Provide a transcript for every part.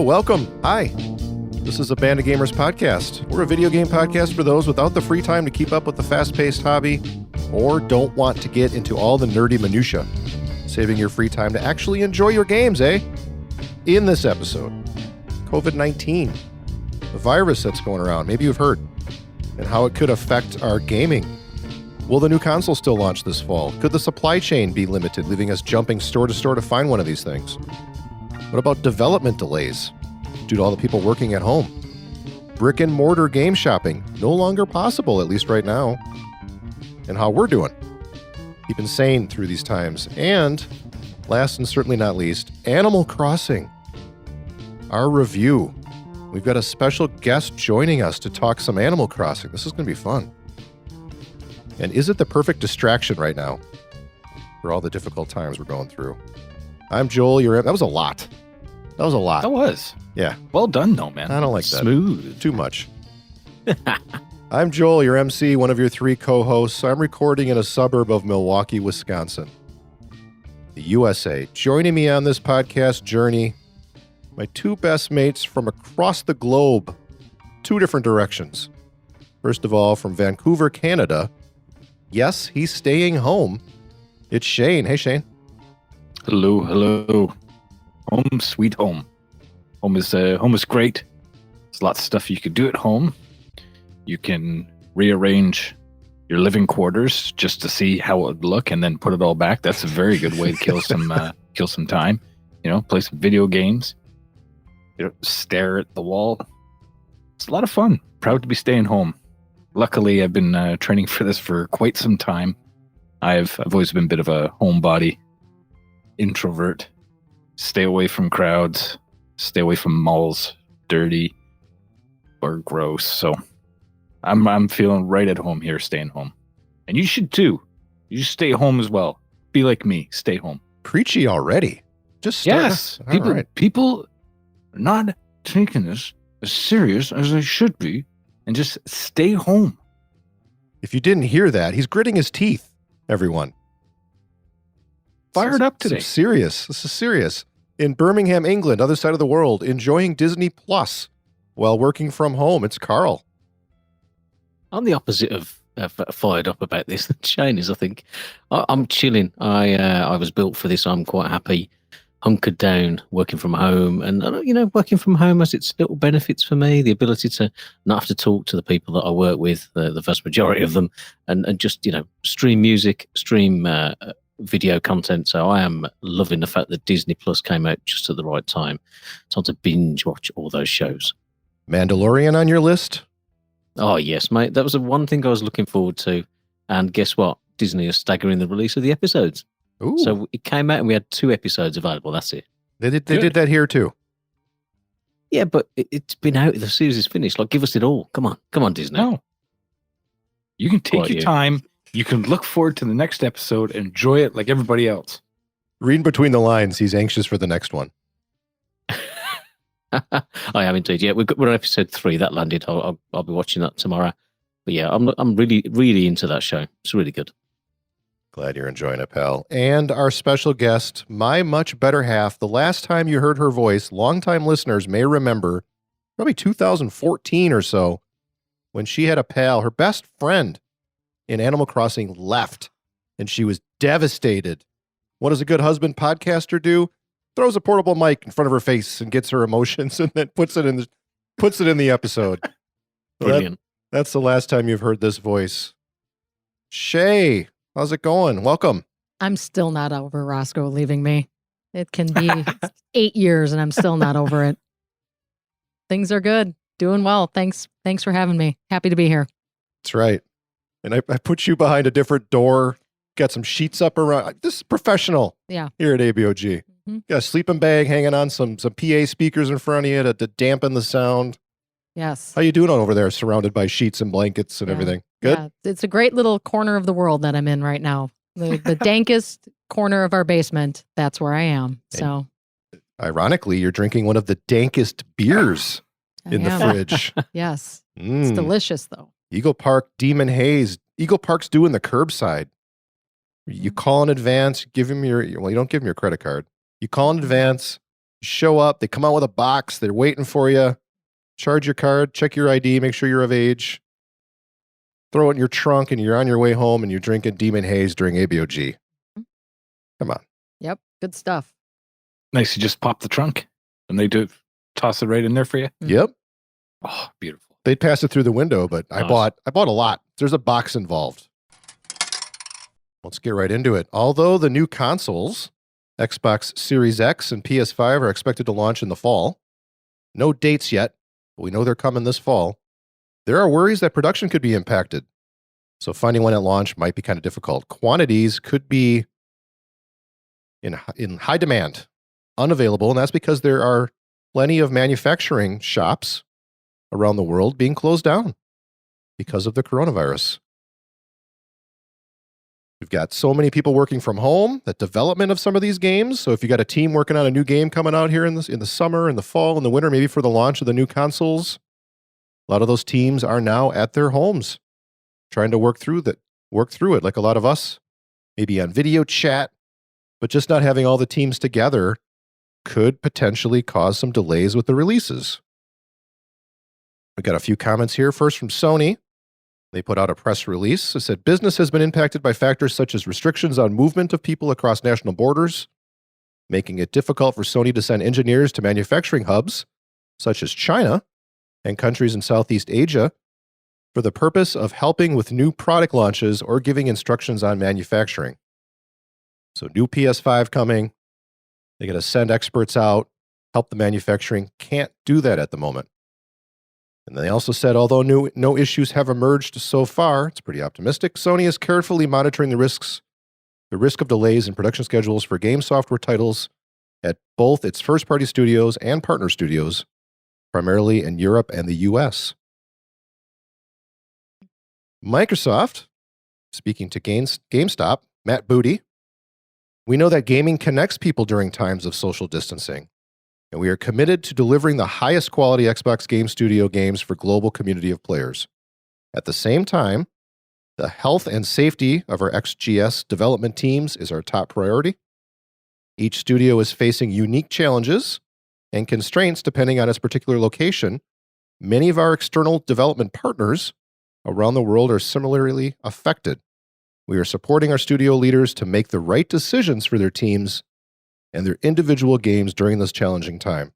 So welcome. Hi. This is a Band of Gamers podcast. We're a video game podcast for those without the free time to keep up with the fast-paced hobby or don't want to get into all the nerdy minutia. Saving your free time to actually enjoy your games, eh? In this episode, COVID-19, the virus that's going around, maybe you've heard, and how it could affect our gaming. Will the new console still launch this fall? Could the supply chain be limited, leaving us jumping store to store to find one of these things? What about development delays due to all the people working at home? Brick and mortar game shopping, no longer possible, at least right now. And how we're doing. Keeping sane through these times. And, last and certainly not least, Animal Crossing. Our review. We've got a special guest joining us to talk some Animal Crossing. This is going to be fun. And is it the perfect distraction right now for all the difficult times we're going through? I'm Joel. That was a lot. That was. Yeah. Well done, though, man. I don't like that. Smooth. Too much. I'm Joel, your MC, one of your three co-hosts. I'm recording in a suburb of Milwaukee, Wisconsin, the USA. Joining me on this podcast journey, my two best mates from across the globe, two different directions. First of all, from Vancouver, Canada. Yes, he's staying home. It's Shane. Hey, Shane. Hello. Home, sweet home. Home is great. There's lots of stuff you could do at home. You can rearrange your living quarters just to see how it would look, and then put it all back. That's a very good way to kill some time. Play some video games. Stare at the wall. It's a lot of fun. Proud to be staying home. Luckily, I've been training for this for quite some time. I've always been a bit of a homebody, introvert. Stay away from crowds. Stay away from malls, dirty or gross. So I'm feeling right at home here, staying home. And you should too. You should stay home as well. Be like me. Stay home. Preachy already. Just start. Yes. People are not taking this as serious as they should be, and just stay home. If you didn't hear that, he's gritting his teeth, everyone. Fired up today. This is serious. In Birmingham, England, other side of the world, enjoying Disney Plus while working from home. It's Carl. I'm the opposite of fired up about this than Shane is, I think. I'm chilling. I was built for this. I'm quite happy, hunkered down, working from home. And, working from home has its little benefits for me. The ability to not have to talk to the people that I work with, the vast majority of them, and just, stream music, stream video content. So I am loving the fact that Disney Plus came out just at the right time. Time to binge watch all those shows. Mandalorian on your list? Oh, yes, mate. That was the one thing I was looking forward to. And guess what? Disney is staggering the release of the episodes. Ooh. So it came out and we had 2 episodes available. That's it. They did that here too. Yeah, but it's been out. The series is finished. Give us it all. Come on, Disney. No. You can take your time. You can look forward to the next episode and enjoy it like everybody else. Reading between the lines, he's anxious for the next one. I am indeed. Yeah, we're on episode 3. That landed. I'll be watching that tomorrow. But yeah, I'm really, really into that show. It's really good. Glad you're enjoying it, pal. And our special guest, my much better half. The last time you heard her voice, longtime listeners may remember, probably 2014 or so, when she had a pal, her best friend in Animal Crossing, left, and she was devastated. What does a good husband podcaster do? Throws a portable mic in front of her face and gets her emotions, and then puts it in the episode. Brilliant. That's the last time you've heard this voice. Shay, how's it going? Welcome. I'm still not over Roscoe leaving me. It can be 8 years, and I'm still not over it. Things are good. Doing well. Thanks for having me. Happy to be here. That's right. And I put you behind a different door, got some sheets up around. This is professional. Yeah. Here at ABOG. Mm-hmm. Got a sleeping bag hanging on some PA speakers in front of you to dampen the sound. Yes. How you doing over there, surrounded by sheets and blankets and everything? Good? Yeah. It's a great little corner of the world that I'm in right now. The dankest corner of our basement. That's where I am. So, ironically, you're drinking one of the dankest beers in the fridge. Yes. It's delicious, though. Eagle Park Demon Haze. Eagle Park's doing the curbside. You call in advance, give him you don't give him your credit card. You call in advance, You show up, they come out with a box, they're waiting for you. Charge your card, check your ID, make sure you're of age. Throw it in your trunk, and you're on your way home, and you're drinking Demon Haze during ABOG. Come on. Yep. Good stuff. Nice. You just pop the trunk, and they toss it right in there for you. Yep. Oh, beautiful. They'd pass it through the window, but I Nice. bought a lot. There's a box involved. Let's get right into it. Although the new consoles, Xbox Series X and PS5, are expected to launch in the fall. No dates yet, but we know they're coming this fall. There are worries that production could be impacted. So finding one at launch might be kind of difficult. Quantities could be in high demand, unavailable, and that's because there are plenty of manufacturing shops around the world being closed down because of the coronavirus. We've got so many people working from home, the development of some of these games. So if you got a team working on a new game coming out here in the summer, in the fall, in the winter, maybe for the launch of the new consoles, a lot of those teams are now at their homes trying to work through it like a lot of us, maybe on video chat, but just not having all the teams together could potentially cause some delays with the releases. We've got a few comments here. First from Sony. They put out a press release. It said, business has been impacted by factors such as restrictions on movement of people across national borders, making it difficult for Sony to send engineers to manufacturing hubs, such as China and countries in Southeast Asia, for the purpose of helping with new product launches or giving instructions on manufacturing. So new PS5 coming. They got to send experts out, help the manufacturing. Can't do that at the moment. And they also said, although no issues have emerged so far, it's pretty optimistic, Sony is carefully monitoring the risk of delays in production schedules for game software titles at both its first-party studios and partner studios, primarily in Europe and the US. Microsoft, speaking to GameStop, Matt Booty, we know that gaming connects people during times of social distancing, and we are committed to delivering the highest quality Xbox Game Studio games for global community of players. At the same time, the health and safety of our XGS development teams is our top priority. Each studio is facing unique challenges and constraints depending on its particular location. Many of our external development partners around the world are similarly affected. We are supporting our studio leaders to make the right decisions for their teams and their individual games during this challenging time.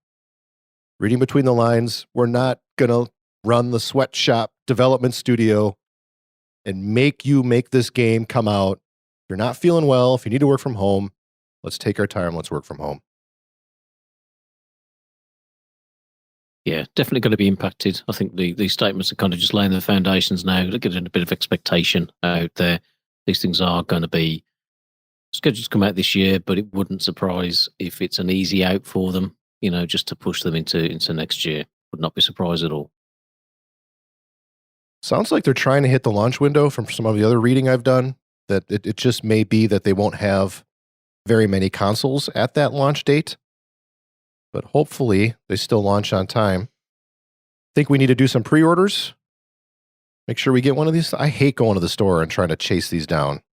Reading between the lines, we're not going to run the sweatshop development studio and make this game come out. If you're not feeling well, if you need to work from home, let's take our time, let's work from home. Yeah, definitely going to be impacted. I think these statements are kind of just laying the foundations now. They're getting a bit of expectation out there. These things are going to be scheduled to come out this year, but it wouldn't surprise if it's an easy out for them, just to push them into next year. Would not be surprised at all. Sounds like they're trying to hit the launch window from some of the other reading I've done, that it just may be that they won't have very many consoles at that launch date, but hopefully they still launch on time. Think we need to do some pre-orders? Make sure we get one of these. I hate going to the store and trying to chase these down.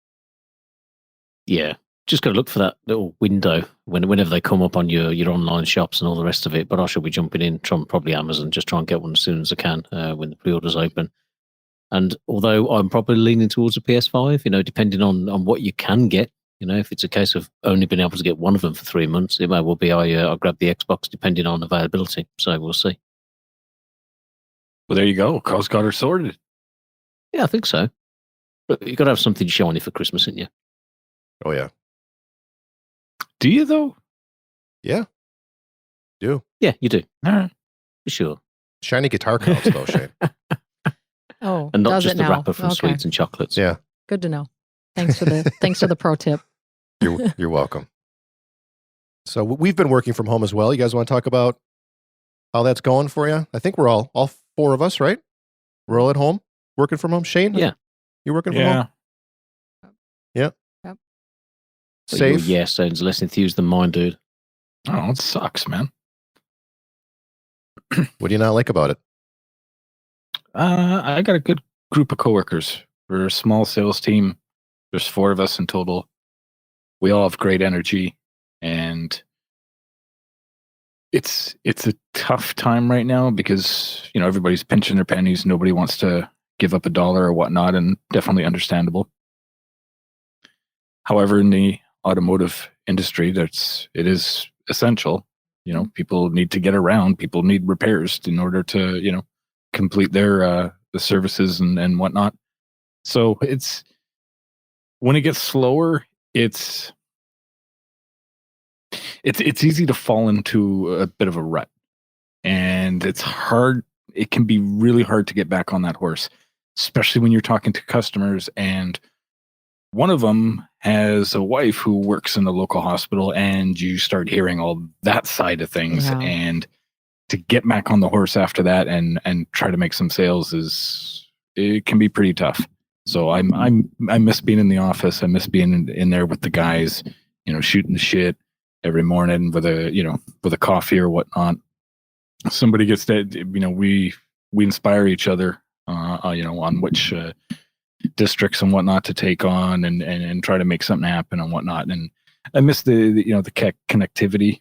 Yeah, just got to look for that little window whenever they come up on your online shops and all the rest of it. But I shall be jumping in from probably Amazon, just try and get one as soon as I can when the pre-orders open. And although I'm probably leaning towards a PS5, depending on what you can get, if it's a case of only being able to get one of them for 3 months, it may well be I'll grab the Xbox depending on availability. So we'll see. Well, there you go. Carl's got her sorted. Yeah, I think so. But you've got to have something shiny for Christmas, haven't you? Oh, yeah. Do you, though? Yeah. Do. Yeah, you do. All right. For sure. Shiny guitar counts, though, Shay. Oh, And not does just it the now? wrapper from Okay. Sweets and Chocolates. Yeah. Good to know. Thanks for the pro tip. You're welcome. So we've been working from home as well. You guys want to talk about how that's going for you? I think we're all four of us, right? We're all at home working from home. Shane? Yeah. You working from home? Yeah. Yep. But your Safe? yes sounds less enthused than mine, dude. Oh, it sucks, man. What do you not like about it? I got a good group of coworkers. We're a small sales team. There's 4 of us in total. We all have great energy, and it's a tough time right now because everybody's pinching their pennies. Nobody wants to give up a dollar or whatnot, and definitely understandable. However, in the automotive industry, it is essential. People need to get around. People need repairs in order to complete their the services and whatnot. So when it gets slower, it's easy to fall into a bit of a rut, and it's hard. It can be really hard to get back on that horse, especially when you're talking to customers. And one of them has a wife who works in the local hospital, and you start hearing all that side of things. Yeah. And to get back on the horse after that and try to make some sales it can be pretty tough. So I miss being in the office. I miss being in there with the guys, shooting the shit every morning with a coffee or whatnot. Somebody gets that, we inspire each other, on which districts and whatnot to take on and try to make something happen and whatnot. And I miss the connectivity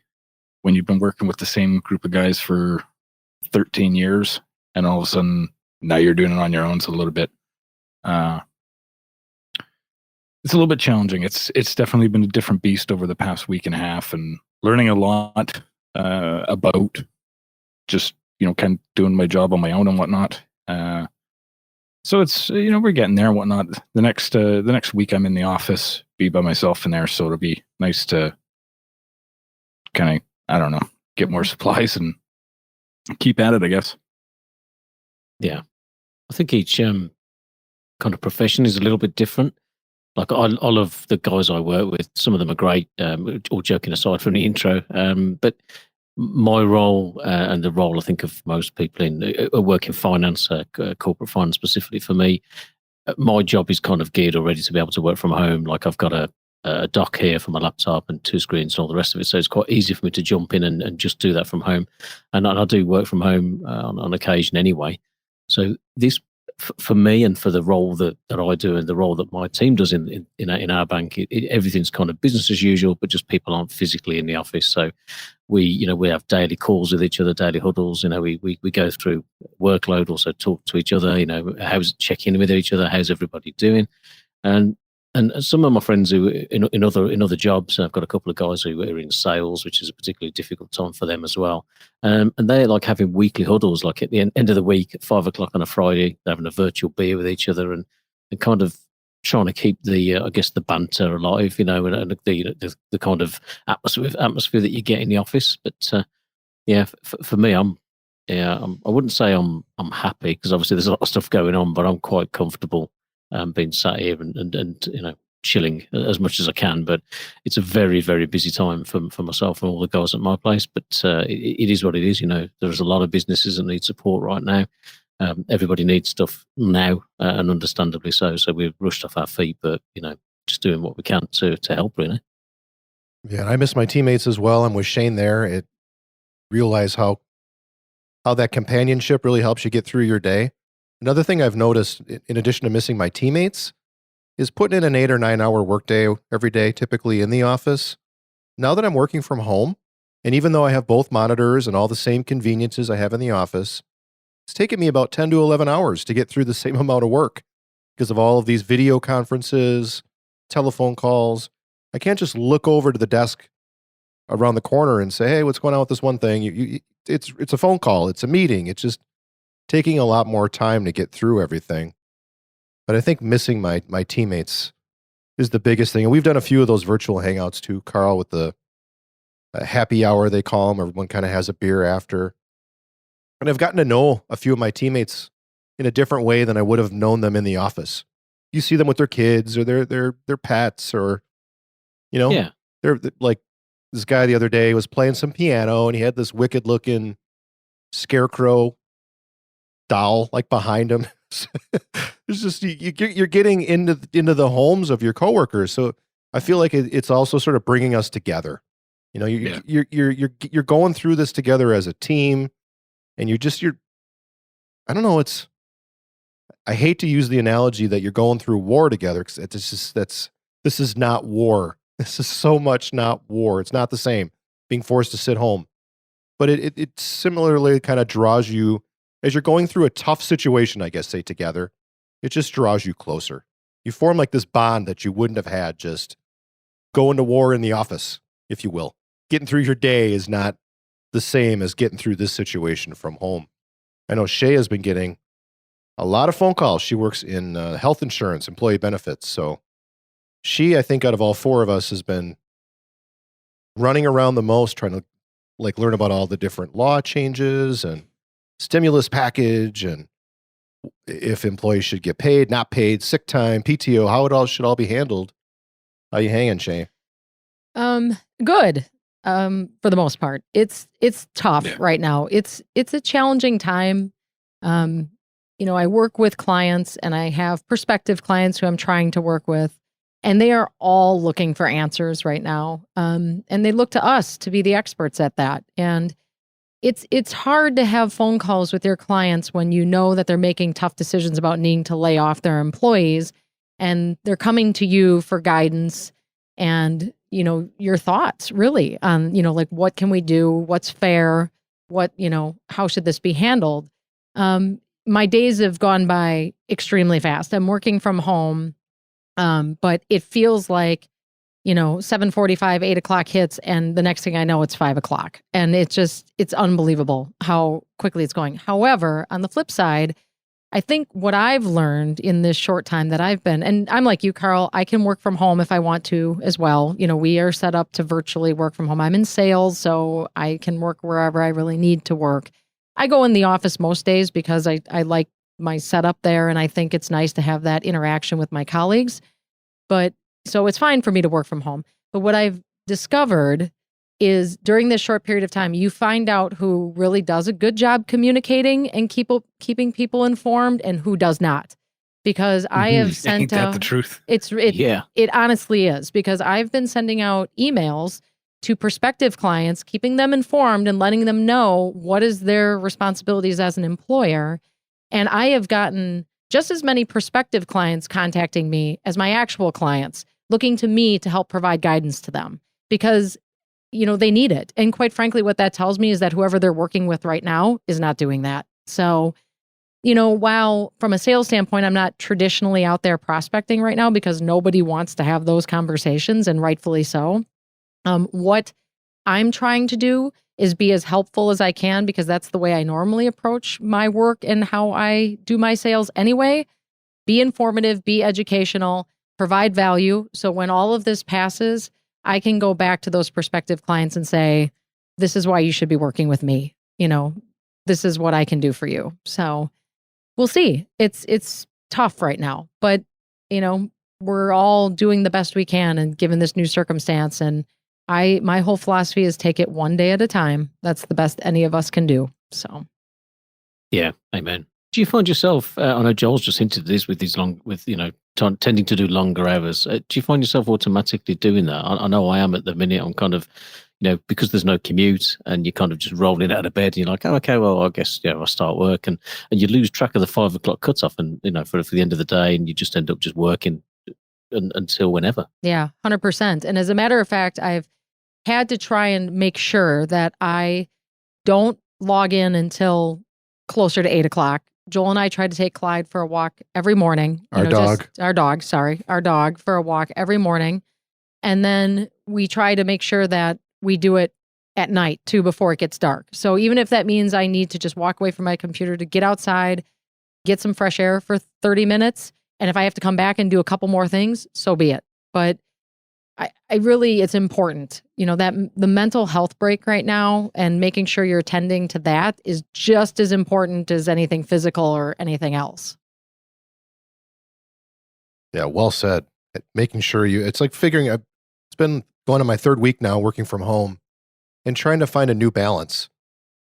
when you've been working with the same group of guys for 13 years and all of a sudden now you're doing it on your own. It's a little bit, it's a little bit challenging. It's definitely been a different beast over the past week and a half, and learning a lot about just kind of doing my job on my own and whatnot. So it's we're getting there and whatnot. The next week I'm in the office, be by myself in there, so it'll be nice to kind of get more supplies and keep at it, I guess. Yeah, I think each kind of profession is a little bit different. Like all of the guys I work with, some of them are great, all joking aside from the intro. But my role and the role I think of most people in work in finance, corporate finance specifically for me, my job is kind of geared already to be able to work from home. Like I've got a dock here for my laptop and 2 screens and all the rest of it. So it's quite easy for me to jump in and just do that from home. And I do work from home on occasion anyway. So this, for me and for the role that I do and the role that my team does in our bank, everything's kind of business as usual, but just people aren't physically in the office. So we have daily calls with each other, daily huddles. We go through workload, also talk to each other. Check in with each other. How's everybody doing? And some of my friends who in other jobs, I've got a couple of guys who are in sales, which is a particularly difficult time for them as well. And they're like having weekly huddles, like at the end of the week at 5 o'clock on a Friday, they're having a virtual beer with each other and kind of trying to keep the the banter alive, and the kind of atmosphere that you get in the office. But for me, I wouldn't say I'm happy because obviously there's a lot of stuff going on, but I'm quite comfortable being sat here and chilling as much as I can. But it's a very, very busy time for myself and all the guys at my place. But it is what it is. There's a lot of businesses that need support right now. Everybody needs stuff now, and understandably so. So we've rushed off our feet, but just doing what we can to help, really. Yeah, and I miss my teammates as well. I'm with Shane there. Realize how that companionship really helps you get through your day. Another thing I've noticed, in addition to missing my teammates, is putting in an 8 or 9 hour workday every day, typically in the office. Now that I'm working from home, and even though I have both monitors and all the same conveniences I have in the office, it's taken me about 10 to 11 hours to get through the same amount of work because of all of these video conferences, telephone calls. I can't just look over to the desk around the corner and say, hey, what's going on with this one thing? It's a phone call. It's a meeting. It's just taking a lot more time to get through everything. But I think missing my teammates is the biggest thing. And we've done a few of those virtual hangouts too, Carl, with the happy hour, they call them. Everyone kind of has a beer after. And I've gotten to know a few of my teammates in a different way than I would have known them in the office. You see them with their kids or their pets or, they're like, this guy the other day was playing some piano and he had this wicked looking scarecrow doll like behind him. It's just you're getting into the homes of your coworkers. So I feel like it's also sort of bringing us together. You're going through this together as a team, and you're I don't know. I hate to use the analogy that you're going through war together because this is not war. This is so much not war. It's not the same being forced to sit home. but it similarly kind of draws you, as you're going through a tough situation, I guess, say together, it just draws you closer. You form like this bond that you wouldn't have had just going to war in the office, if you will. Getting through your day is not the same as getting through this situation from home. I know Shay has been getting a lot of phone calls. She works in health insurance, employee benefits. So she, I think out of all four of us, has been running around the most, trying to like learn about all the different law changes and stimulus package and if employees should get paid, not paid, sick time, PTO, how it all should all be handled. How you hanging, Shay? Good. For the most part. It's tough right now. It's a challenging time. I work with clients and I have prospective clients who I'm trying to work with, and they are all looking for answers right now. And they look to us to be the experts at that. And it's hard to have phone calls with your clients when you know that they're making tough decisions about needing to lay off their employees, and they're coming to you for guidance and, your thoughts really on, like, what can we do? What's fair? How should this be handled? My days have gone by extremely fast. I'm working from home, but it feels like, 7:45, 8:00 hits, and the next thing I know, it's 5:00. And it's unbelievable how quickly it's going. However, on the flip side, I think what I've learned in this short time that I've been, and I'm like you, Carl, I can work from home if I want to as well. We are set up to virtually work from home. I'm in sales, so I can work wherever I really need to work. I go in the office most days because I like my setup there, and I think it's nice to have that interaction with my colleagues. But so it's fine for me to work from home. But what I've discovered is during this short period of time, you find out who really does a good job communicating and keeping people informed and who does not. Because I have sent Ain't that the truth? It honestly is, because I've been sending out emails to prospective clients, keeping them informed and letting them know what is their responsibilities as an employer. And I have gotten just as many prospective clients contacting me as my actual clients, looking to me to help provide guidance to them because they need it. And quite frankly, what that tells me is that whoever they're working with right now is not doing that. So, while from a sales standpoint, I'm not traditionally out there prospecting right now because nobody wants to have those conversations, and rightfully so. What I'm trying to do is be as helpful as I can because that's the way I normally approach my work and how I do my sales anyway. Be informative, be educational, provide value. So when all of this passes, I can go back to those prospective clients and say, this is why you should be working with me. This is what I can do for you. So we'll see. It's tough right now, but we're all doing the best we can and given this new circumstance. And my whole philosophy is take it one day at a time. That's the best any of us can do. So. Yeah. Amen. Do you find yourself, I know Joel's just hinted at this with these tending to do longer hours. Do you find yourself automatically doing that? I know I am at the minute. I'm kind of, because there's no commute and you're kind of just rolling out of bed. And you're like, oh, okay, well, I guess, I'll start work. And you lose track of the 5:00 cutoff and, for the end of the day, and you just end up just working until whenever. Yeah, 100%. And as a matter of fact, I've had to try and make sure that I don't log in until closer to 8:00. Joel and I tried to take Clyde for a walk every morning. Our dog for a walk every morning. And then we try to make sure that we do it at night too, before it gets dark. So even if that means I need to just walk away from my computer to get outside, get some fresh air for 30 minutes. And if I have to come back and do a couple more things, so be it. But I really, it's important, that the mental health break right now and making sure you're attending to that is just as important as anything physical or anything else. Yeah, well said. Making sure it's like it's been going on my third week now working from home and trying to find a new balance.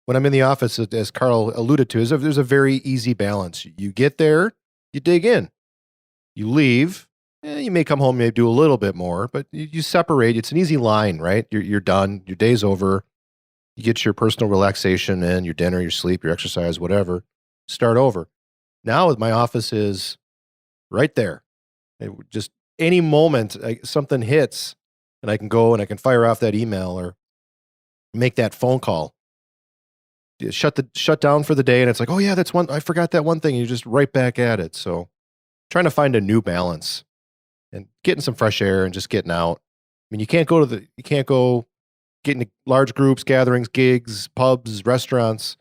When I'm in the office, as Carl alluded to, there's a very easy balance. You get there, you dig in, you leave. You may come home, maybe do a little bit more, but you separate. It's an easy line, right? You're done. Your day's over. You get your personal relaxation in, your dinner, your sleep, your exercise, whatever. Start over. Now my office is right there. Just any moment something hits and I can go and I can fire off that email or make that phone call. shut down for the day, and it's like, oh yeah, that's one. I forgot that one thing. And you're just right back at it. So trying to find a new balance and getting some fresh air and just getting out. I mean, you can't go get into large groups, gatherings, gigs, pubs, restaurants,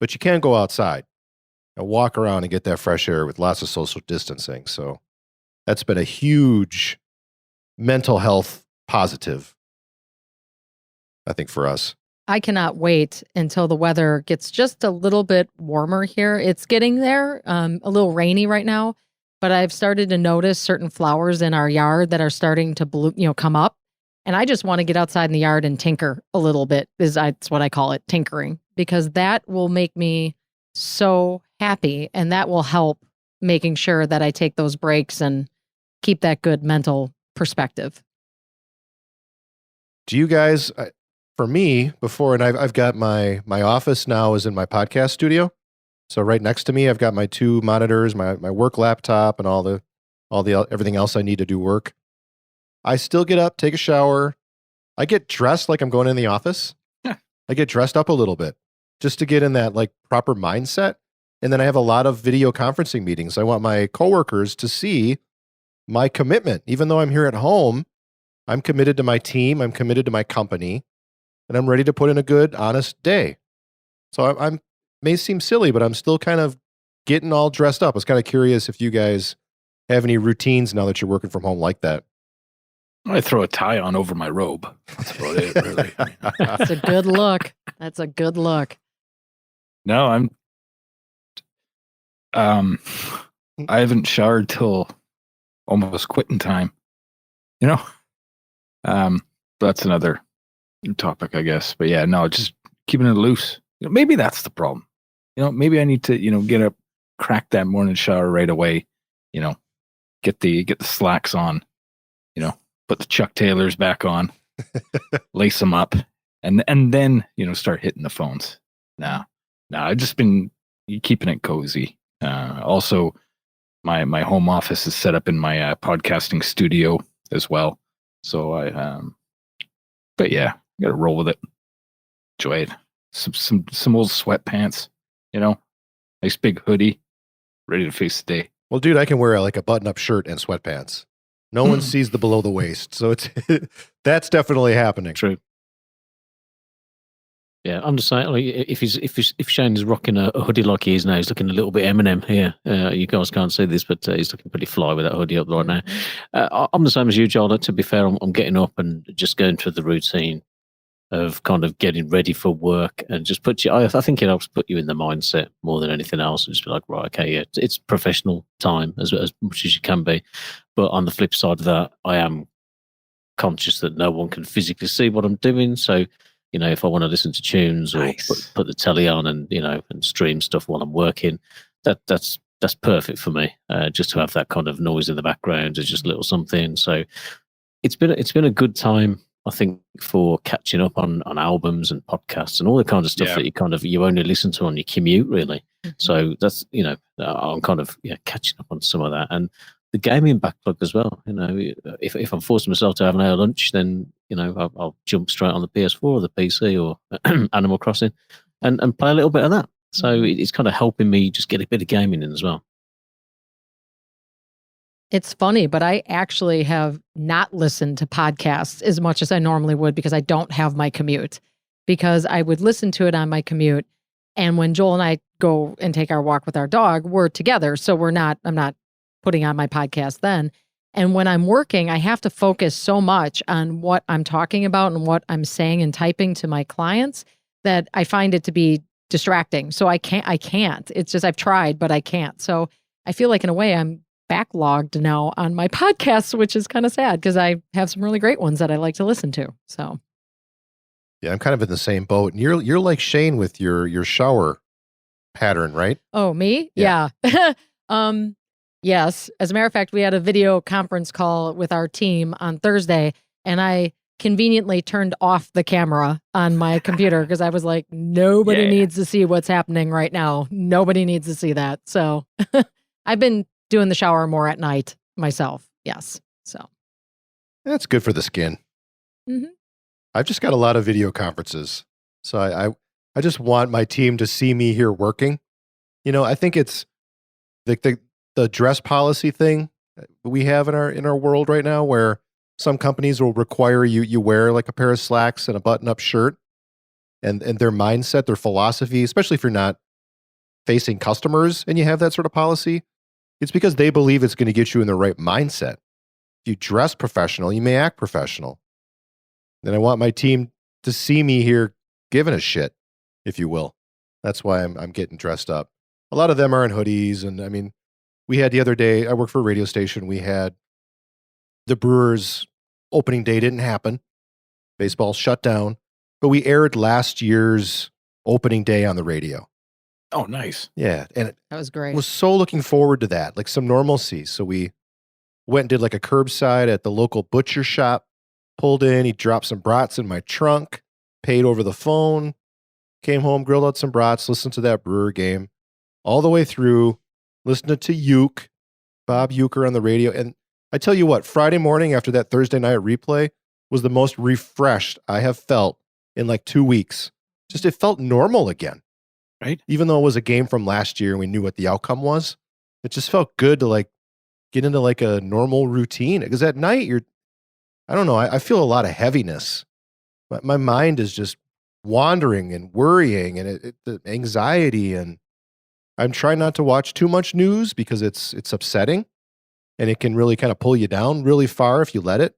but you can go outside and walk around and get that fresh air with lots of social distancing. So that's been a huge mental health positive, I think, for us. I cannot wait until the weather gets just a little bit warmer here. It's getting there, a little rainy right now, but I've started to notice certain flowers in our yard that are starting to bloom, come up. And I just want to get outside in the yard and tinker a little bit. That's what I call it, tinkering, because that will make me so happy, and that will help making sure that I take those breaks and keep that good mental perspective. Do you guys, for me, and I've got my office now is in my podcast studio. So right next to me, I've got my 2 monitors, my work laptop, and all the everything else I need to do work. I still get up, take a shower. I get dressed like I'm going in the office. I get dressed up a little bit just to get in that like proper mindset. And then I have a lot of video conferencing meetings. I want my coworkers to see my commitment. Even though I'm here at home, I'm committed to my team. I'm committed to my company, and I'm ready to put in a good, honest day. So I'm may seem silly, but I'm still kind of getting all dressed up. I was kind of curious if you guys have any routines now that you're working from home like that. I throw a tie on over my robe. That's about it, really. That's a good look. That's a good look. No, I haven't showered till almost quitting time. That's another topic, I guess. But yeah, no, just keeping it loose. Maybe that's the problem. Maybe I need to, get up, crack that morning shower right away. Get the slacks on. Put the Chuck Taylors back on, lace them up, and then start hitting the phones. No, I've just been keeping it cozy. Also, my home office is set up in my podcasting studio as well. So but yeah, got to roll with it. Enjoy it. Some old sweatpants, nice big hoodie, ready to face the day. Well, dude, I can wear like a button-up shirt and sweatpants. No one sees the below the waist, so that's definitely happening. True. Yeah, I'm just saying, like, if Shane is rocking a hoodie like he is now, he's looking a little bit Eminem here. You guys can't see this, but he's looking pretty fly with that hoodie up right now. I'm the same as you, Joel. To be fair, I'm getting up and just going through the routine of kind of getting ready for work, and just put you. I think it helps put you in the mindset more than anything else. Just be like, right, okay, yeah, it's professional time as much as you can be. But on the flip side of that, I am conscious that no one can physically see what I'm doing. So, if I want to listen to tunes or put the telly on and and stream stuff while I'm working, that's perfect for me. Just to have that kind of noise in the background or just a little something. So it's been a good time, I think, for catching up on albums and podcasts and all the kind of stuff that you only listen to on your commute, really. Mm-hmm. So that's I'm kind of catching up on some of that, and the gaming backlog as well. If I'm forcing myself to have an hour lunch, then I'll jump straight on the PS4 or the PC or Animal Crossing and play a little bit of that. So it's kind of helping me just get a bit of gaming in as well. It's funny, but I actually have not listened to podcasts as much as I normally would because I don't have my commute. Because I would listen to it on my commute, and when Joel and I go and take our walk with our dog, we're together, so I'm not putting on my podcast then. And when I'm working, I have to focus so much on what I'm talking about and what I'm saying and typing to my clients that I find it to be distracting. So I can't. It's just I've tried, but I can't. So I feel like in a way I'm backlogged now on my podcasts, which is kind of sad because I have some really great ones that I like to listen to. So yeah, I'm kind of in the same boat. And you're like Shane with your shower pattern, right? Oh, me? Yeah. Yes. As a matter of fact, we had a video conference call with our team on Thursday, and I conveniently turned off the camera on my computer because I was like, nobody needs to see what's happening right now. Nobody needs to see that. So I've been doing the shower more at night myself. Yes. So that's good for the skin. Mm-hmm. I've just got a lot of video conferences. So I just want my team to see me here working. I think it's the dress policy thing we have in our world right now, where some companies will require you wear like a pair of slacks and a button-up shirt, and their mindset, their philosophy, especially if you're not facing customers and you have that sort of policy, it's because they believe it's going to get you in the right mindset. If you dress professional, you may act professional. And I want my team to see me here giving a shit, if you will. That's why I'm getting dressed up. A lot of them are in hoodies, and I mean, we had the other day, I worked for a radio station, we had the Brewers opening day didn't happen. Baseball shut down, but we aired last year's opening day on the radio. Oh, nice. Yeah, and That was great. was so looking forward to that, like some normalcy. So we went and did like a curbside at the local butcher shop, pulled in, he dropped some brats in my trunk, paid over the phone, came home, grilled out some brats, listened to that Brewer game all the way through, listened to Bob Euchre on the radio. And I tell you what, Friday morning after that Thursday night replay was the most refreshed I have felt in like 2 weeks. Just it felt normal again. Right. Even though it was a game from last year and we knew what the outcome was, it just felt good to like get into like a normal routine. Because at night I don't know, I feel a lot of heaviness. My mind is just wandering and worrying, and the anxiety, and I'm trying not to watch too much news because it's upsetting and it can really kind of pull you down really far if you let it.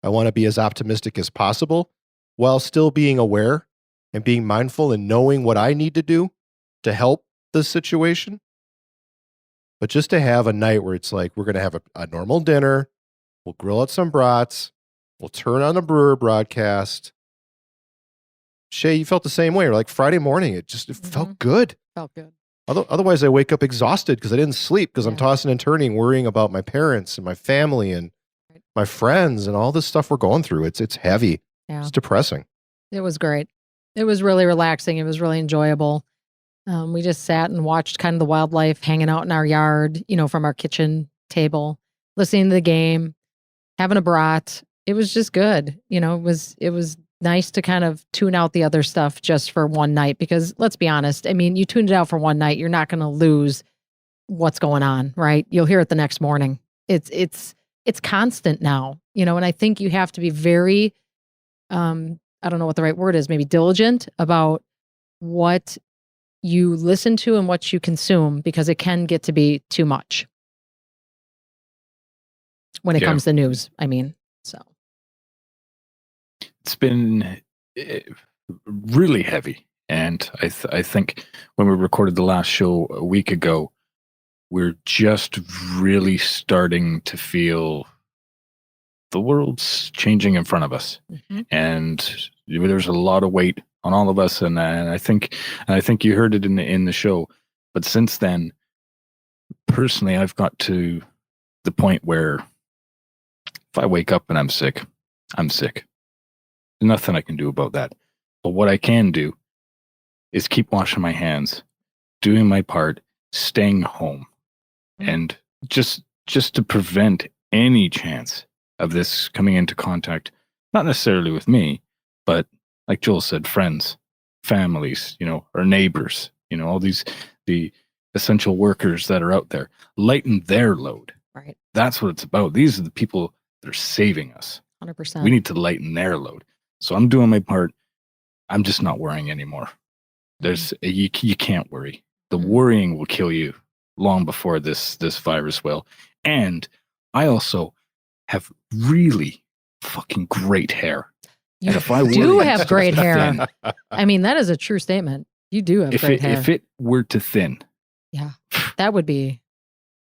I want to be as optimistic as possible while still being aware and being mindful and knowing what I need to do to help the situation. But just to have a night where it's like, we're going to have a normal dinner, we'll grill out some brats, we'll turn on the Brewer broadcast. Shay, you felt the same way. Or like Friday morning, it felt good. Felt good. Otherwise, I wake up exhausted because I didn't sleep because I'm Yeah. tossing and turning, worrying about my parents and my family and my friends and all this stuff we're going through. It's heavy. Yeah. It's depressing. It was great. It was really relaxing. It was really enjoyable. We just sat and watched kind of the wildlife hanging out in our yard, from our kitchen table, listening to the game, having a brat. It was just good. It was nice to kind of tune out the other stuff just for one night, because let's be honest, I mean, you tuned it out for one night, you're not going to lose what's going on, right? You'll hear it the next morning. It's constant now, and I think you have to be very, I don't know what the right word is, maybe diligent about what you listen to and what you consume, because it can get to be too much when it comes to news. I mean, so. It's been really heavy. And I think when we recorded the last show a week ago, we're just really starting to feel the world's changing in front of us. Mm-hmm. And there's a lot of weight on all of us. And I think you heard it in the show. But since then, personally, I've got to the point where if I wake up and I'm sick, I'm sick. There's nothing I can do about that. But what I can do is keep washing my hands, doing my part, staying home, and just to prevent any chance of this coming into contact, not necessarily with me, but like Joel said, friends, families, our neighbors, all the essential workers that are out there, lighten their load. Right. That's what it's about. These are the people that are saving us. 100%. We need to lighten their load. So I'm doing my part. I'm just not worrying anymore. You can't worry. The worrying will kill you long before this virus will. And I also have really fucking great hair. You And if I do worry, have it's great thin. hair. I mean, that is a true statement. You do have great hair. If it were to thin, Yeah, that would be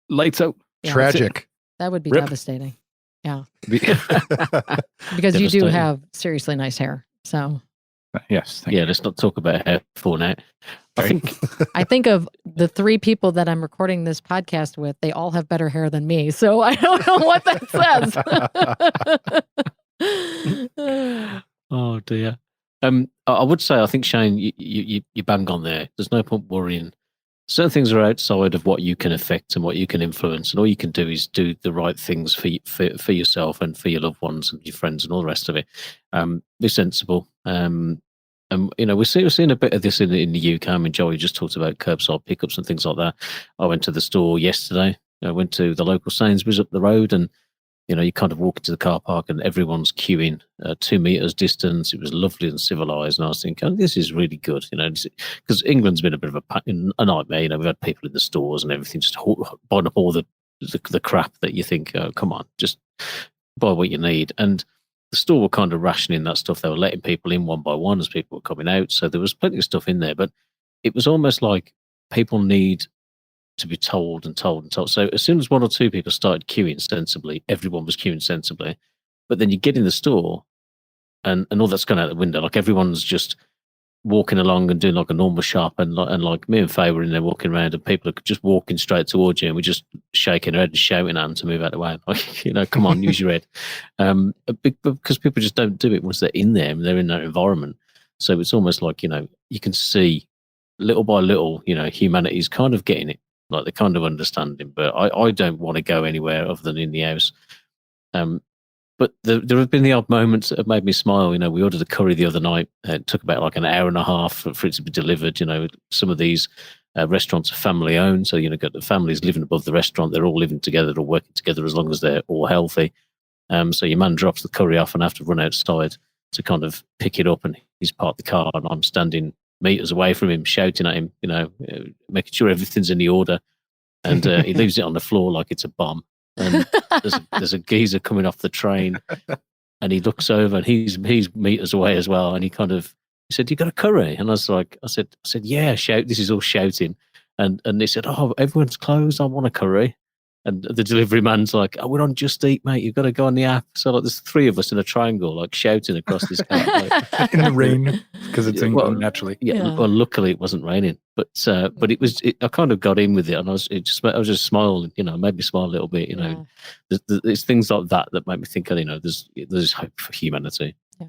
lights out. Yeah. Tragic. that would be Rip. devastating. Yeah, because you do Devastating. have seriously nice hair. So Yes. Thank Yeah, you. let's not talk about hair for now. I think I think of the three people that I'm recording this podcast with, they all have better hair than me. So I don't know what that says. Oh dear. I would say I think Shane, you bang on there. There's no point worrying. Certain things are outside of what you can affect and what you can influence, and all you can do is do the right things for yourself and for your loved ones and your friends and all the rest of it. Be sensible. We're seeing a bit of this in the UK. I mean, Joey just talked about curbside pickups and things like that. I went to the store yesterday. I went to the local Sainsbury's up the road, and you kind of walk into the car park and everyone's queuing 2 meters distance. It was lovely and civilized, and I was thinking, this is really good, because England's been a bit of a nightmare. We've had people in the stores and everything just buying up all the crap that you think, oh, come on, just buy what you need. And the store were kind of rationing that stuff. They were letting people in one by one as people were coming out. So there was plenty of stuff in there, but it was almost like people need to be told and told and told. So as soon as 1 or 2 people started queuing sensibly, everyone was queuing sensibly. But then you get in the store and all that's gone out the window. Like everyone's just walking along and doing like a normal shop, and like me and Faye were in there walking around, and people are just walking straight towards you, and we're just shaking our head and shouting at them to move out of the way. Like, come on, use your head. Because people just don't do it once they're in there and they're in that environment. So it's almost like, you can see little by little, humanity's kind of getting it. Like they're kind of understanding, but I don't want to go anywhere other than in the house. But there have been the odd moments that have made me smile. We ordered a curry the other night. It took about like an hour and a half for it to be delivered. Some of these restaurants are family owned. So, got the families living above the restaurant. They're all living together. They're all working together as long as they're all healthy. So your man drops the curry off and I have to run outside to kind of pick it up. And he's parked the car and I'm standing meters away from him, shouting at him, making sure everything's in the order. And he leaves it on the floor like it's a bomb. And there's a geezer coming off the train, and he looks over, and he's meters away as well. And he said, "You got a curry?" And I said, "Yeah, shout." This is all shouting, and they said, "Oh, everyone's closed. I want a curry." And the delivery man's like, "Oh, we're on Just Eat, mate. You've got to go on the app." So like, there's 3 of us in a triangle, like shouting across this car, like, in the rain because it's England naturally. Yeah. Well, luckily it wasn't raining, but it was. I kind of got in with it, and I was just smiling. It made me smile a little bit. There's things like that make me think. There's hope for humanity. Yeah.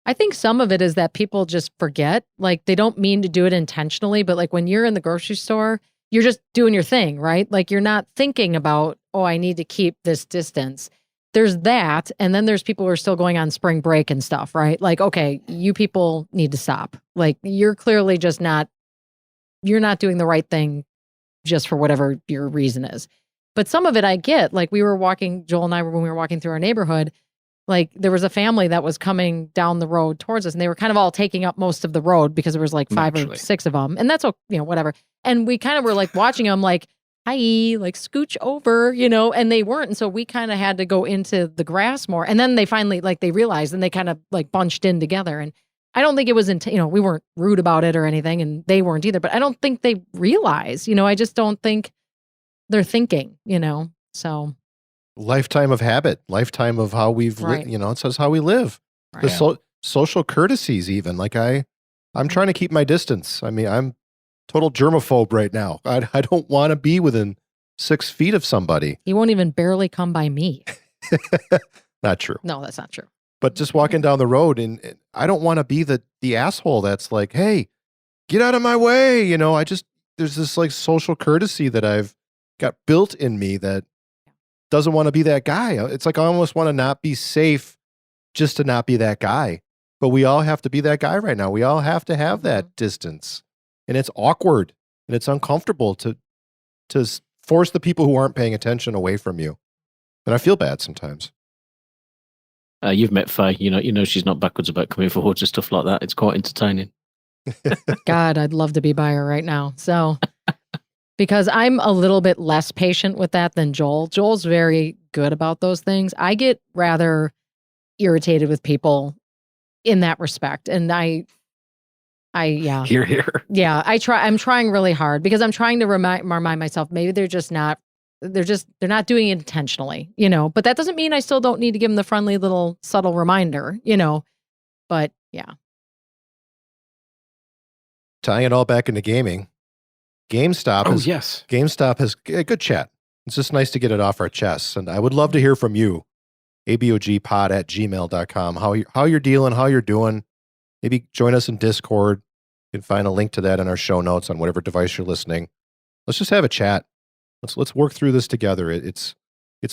I think some of it is that people just forget. Like they don't mean to do it intentionally, but like when you're in the grocery store, you're just doing your thing, right? Like you're not thinking about, oh, I need to keep this distance. There's that. And then there's people who are still going on spring break and stuff, right? Like, okay, you people need to stop. Like you're clearly just you're not doing the right thing just for whatever your reason is. But some of it I get, like Joel and I when we were walking through our neighborhood, like there was a family that was coming down the road towards us and they were kind of all taking up most of the road because there was like 5 or 6 of them. And that's, whatever. And we kind of were like watching them like, hi, like scooch over, and they weren't. And so we kind of had to go into the grass more. And then they finally, like they realized and they kind of like bunched in together. And I don't think it was, we weren't rude about it or anything and they weren't either, but I don't think they realize, I just don't think they're thinking, so. Lifetime of habit, lifetime of how we've, right. It says how we live. Right. The social courtesies even, like I'm trying to keep my distance. I mean, I'm total germaphobe right now. I don't want to be within 6 feet of somebody. He won't even barely come by me. Not true. No, that's not true. But just walking down the road and I don't want to be the asshole that's like, hey, get out of my way. There's this like social courtesy that I've got built in me that doesn't want to be that guy. It's like I almost want to not be safe just to not be that guy. But we all have to be that guy right now. We all have to have that distance. And it's awkward and it's uncomfortable to force the people who aren't paying attention away from you. And I feel bad sometimes. You've met Faye. You know she's not backwards about coming forward to stuff like that. It's quite entertaining. God, I'd love to be by her right now. So, because I'm a little bit less patient with that than Joel. Joel's very good about those things. I get rather irritated with people in that respect. And yeah. Here. Yeah, I'm trying really hard because I'm trying to remind myself, maybe they're not doing it intentionally, but that doesn't mean I still don't need to give them the friendly little subtle reminder, but yeah. Tying it all back into gaming, GameStop yes. GameStop has a good chat. It's just nice to get it off our chests. And I would love to hear from you. abogpod@gmail.com. How you're dealing, how you're doing. Maybe join us in Discord. You can find a link to that in our show notes on whatever device you're listening. Let's just have a chat. Let's work through this together. It's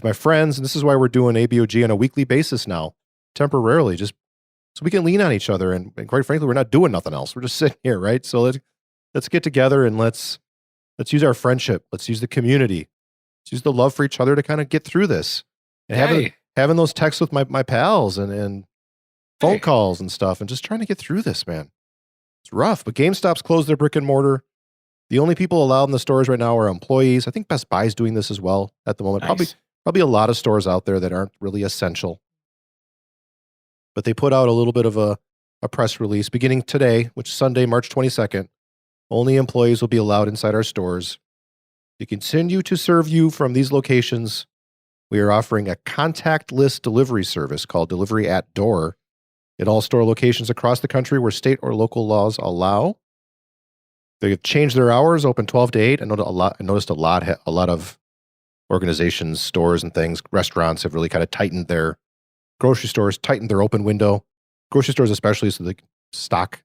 my friends, and this is why we're doing ABOG on a weekly basis now, temporarily, just so we can lean on each other. And quite frankly, we're not doing nothing else. We're just sitting here, right? So let's get together and let's use our friendship. Let's use the community. Let's use the love for each other to kind of get through this. And having those texts with my pals and phone calls and stuff, and just trying to get through this, man. It's rough. But GameStop's closed their brick and mortar. The only people allowed in the stores right now are employees. I think Best Buy's doing this as well at the moment. Nice. Probably a lot of stores out there that aren't really essential. But they put out a little bit of a press release beginning today, which is Sunday, March 22nd. Only employees will be allowed inside our stores. To continue to serve you from these locations, we are offering a contactless delivery service called Delivery at Door at all store locations across the country where state or local laws allow. They have changed their hours, open 12 to 8. I noticed a lot of organizations, stores and things, restaurants have really kind of tightened their, grocery stores tightened their open window. Grocery stores especially, so they stock,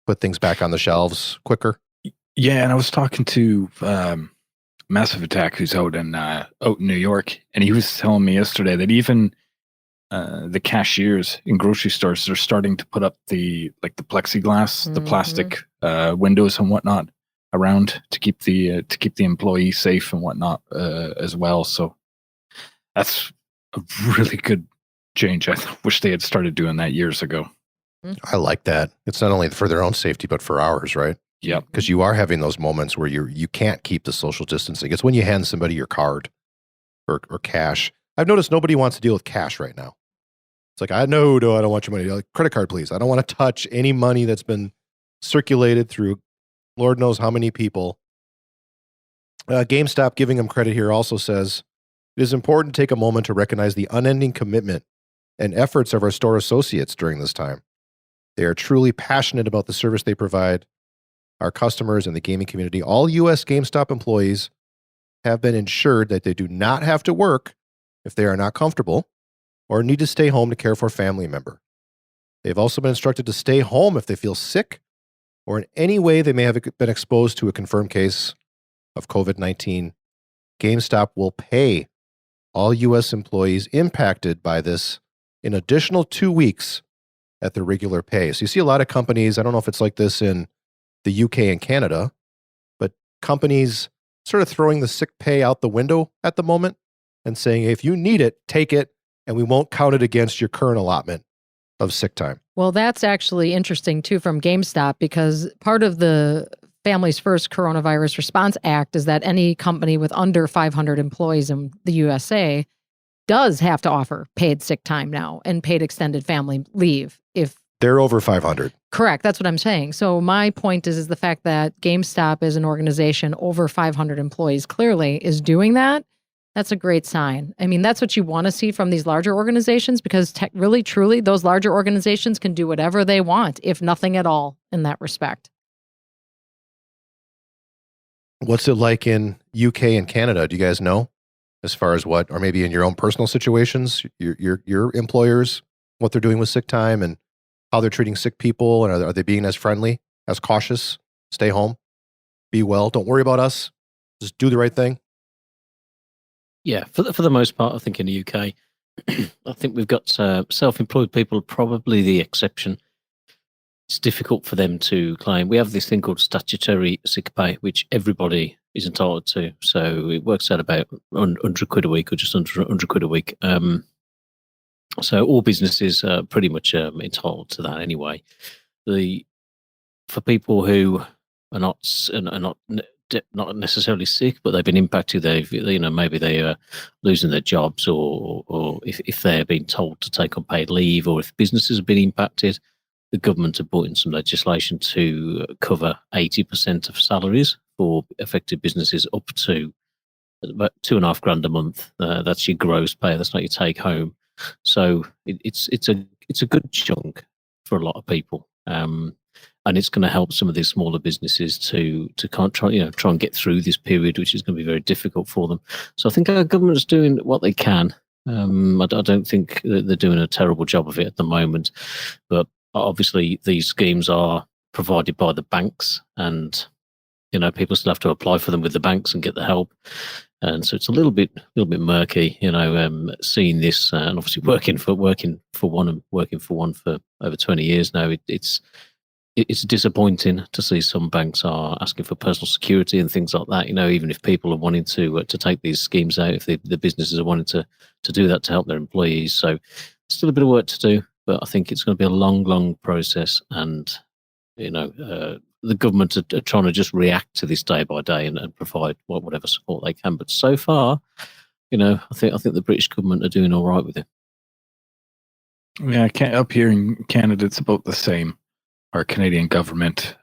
put things back on the shelves quicker. Yeah, and I was talking to Massive Attack, who's out in New York, and he was telling me yesterday that even the cashiers in grocery stores are starting to put up the plexiglass, the plastic windows and whatnot around to keep the employee safe and whatnot as well. So that's a really good change. I wish they had started doing that years ago. I like that. It's not only for their own safety, but for ours, right? Yeah. Because you are having those moments where you can't keep the social distancing. It's when you hand somebody your card or cash. I've noticed nobody wants to deal with cash right now. It's like, I don't want your money. Like, credit card, please. I don't want to touch any money that's been circulated through Lord knows how many people. GameStop, giving them credit here, also says, it is important to take a moment to recognize the unending commitment and efforts of our store associates during this time. They are truly passionate about the service they provide our customers and the gaming community. All U.S. GameStop employees have been ensured that they do not have to work if they are not comfortable or need to stay home to care for a family member. They've also been instructed to stay home if they feel sick or in any way they may have been exposed to a confirmed case of COVID-19. GameStop will pay all U.S. employees impacted by this an additional 2 weeks at their regular pay. So you see a lot of companies, I don't know if it's like this in the UK and Canada, but companies sort of throwing the sick pay out the window at the moment and saying, if you need it, take it, and we won't count it against your current allotment of sick time. Well, that's actually interesting too from GameStop, because part of the Families First Coronavirus Response Act is that any company with under 500 employees in the USA does have to offer paid sick time now and paid extended family leave if they're over 500. Correct. That's what I'm saying. So my point is the fact that GameStop is an organization over 500 employees clearly is doing that. That's a great sign. I mean, that's what you want to see from these larger organizations, because really, truly, those larger organizations can do whatever they want, if nothing at all, in that respect. What's it like in UK and Canada? Do you guys know, as far as what, or maybe in your own personal situations, your employers, what they're doing with sick time and how they're treating sick people, and are they being as friendly, as cautious? Stay home, be well, don't worry about us, just do the right thing. Yeah, for the most part, I think in the UK, I think we've got self-employed people, probably the exception. It's difficult for them to claim. We have this thing called statutory sick pay, which everybody is entitled to. So it works out about 100 quid a week, or just under 100 quid a week. So all businesses are pretty much entitled to that anyway. For people who are not necessarily sick, but they've been impacted, maybe they are losing their jobs, or if they're being told to take unpaid leave, or if businesses have been impacted, the government have brought in some legislation to cover 80% of salaries for affected businesses up to about $2,500 a month. That's your gross pay. That's not your take home. So it's a good chunk for a lot of people, and it's going to help some of these smaller businesses to try and get through this period, which is going to be very difficult for them. So I think our government's doing what they can. I don't think that they're doing a terrible job of it at the moment, but obviously these schemes are provided by the banks, and people still have to apply for them with the banks and get the help. And so it's a little bit murky, seeing this, and obviously working for one and working for one for over 20 years now. It's disappointing to see some banks are asking for personal security and things like that. Even if people are wanting to take these schemes out, if the businesses are wanting to do that to help their employees. So still a bit of work to do, but I think it's going to be a long process. And the government are trying to just react to this day by day and provide whatever support they can. But so far, I think the British government are doing all right with it. Yeah, up here in Canada, it's about the same. Our Canadian government,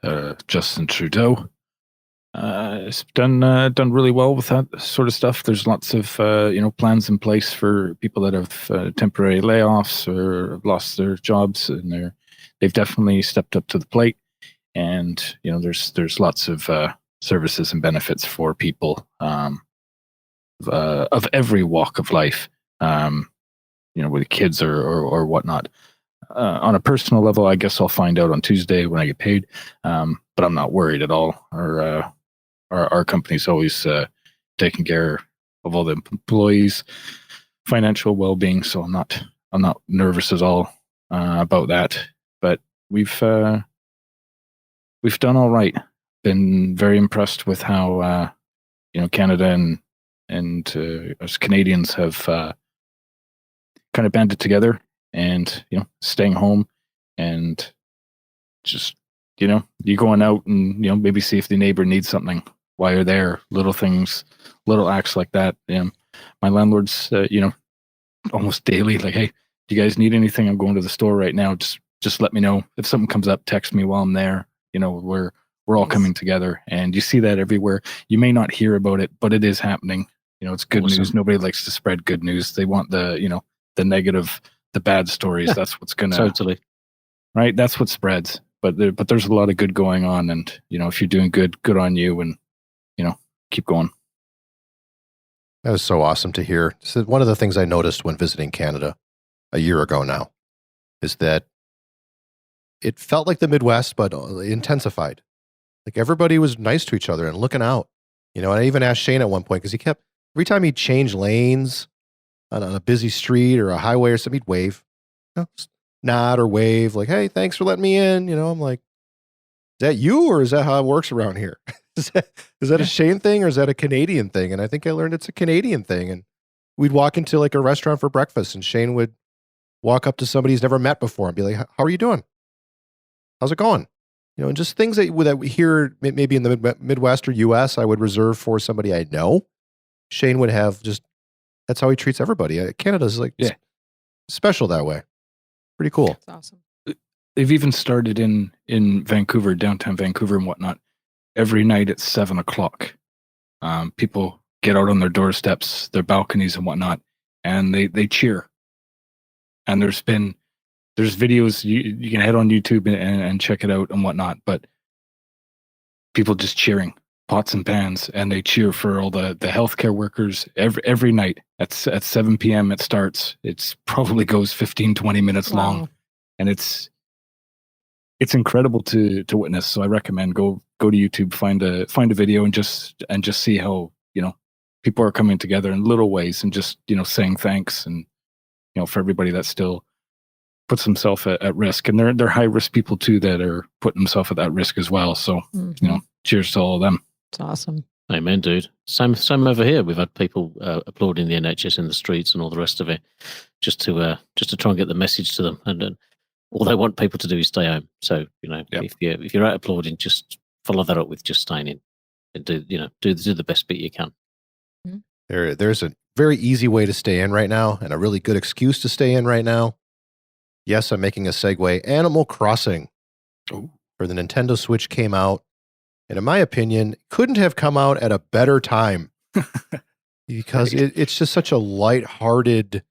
Justin Trudeau, has done really well with that sort of stuff. There's lots of plans in place for people that have temporary layoffs or have lost their jobs, and they've definitely stepped up to the plate. And there's lots of services and benefits for people of every walk of life, with kids or whatnot. On a personal level, I guess I'll find out on Tuesday when I get paid, but I'm not worried at all. Our company's always taking care of all the employees' financial well-being, so I'm not nervous at all about that. But we've done all right. Been very impressed with how Canada and us Canadians have kind of banded together and staying home and just you going out and maybe see if the neighbor needs something while you're there. Little things, little acts like that. My landlord's almost daily like, hey, do you guys need anything? I'm going to the store right now. Just let me know if something comes up. Text me while I'm there. We're all coming together, and you see that everywhere. You may not hear about it, but it is happening. It's good news. Nobody likes to spread good news. They want the negative, the bad stories. That's what's gonna totally right. That's what spreads. But there's a lot of good going on, and if you're doing good on you, and keep going. That was so awesome to hear. So one of the things I noticed when visiting Canada a year ago now is that it felt like the Midwest, but intensified. Like everybody was nice to each other and looking out. And I even asked Shane at one point, because every time he'd change lanes on a busy street or a highway or something, he'd wave, just nod or wave, like, hey, thanks for letting me in. I'm like, is that you, or is that how it works around here? Is that a Shane thing, or is that a Canadian thing? And I think I learned it's a Canadian thing. And we'd walk into like a restaurant for breakfast, and Shane would walk up to somebody he's never met before and be like, how are you doing? How's it going? And just things that we hear maybe in the Midwest or US, I would reserve for somebody I know. Shane would have that's how he treats everybody. Canada's like special that way. Pretty cool. That's awesome. They've even started in Vancouver, downtown Vancouver and whatnot. Every night at 7:00, people get out on their doorsteps, their balconies and whatnot, and they cheer. And there's videos, you can head on YouTube and check it out and whatnot, but people just cheering, pots and pans, and they cheer for all the healthcare workers every night at 7 p.m. It starts. It's probably goes 15-20 minutes long, and it's incredible to witness. So I recommend go to YouTube, find a video, and just see how people are coming together in little ways, and just saying thanks, and for everybody that still puts themselves at risk, and they're high risk people too that are putting themselves at that risk as well. So cheers to all of them. It's awesome. Amen, dude. Same over here. We've had people applauding the NHS in the streets and all the rest of it, just to try and get the message to them. And all they want people to do is stay home. So if you're out applauding, just follow that up with just staying in, and do the best bit you can. There's a very easy way to stay in right now, and a really good excuse to stay in right now. Yes, I'm making a segue. Animal Crossing for the Nintendo Switch came out, and in my opinion, couldn't have come out at a better time because it's just such a lighthearted,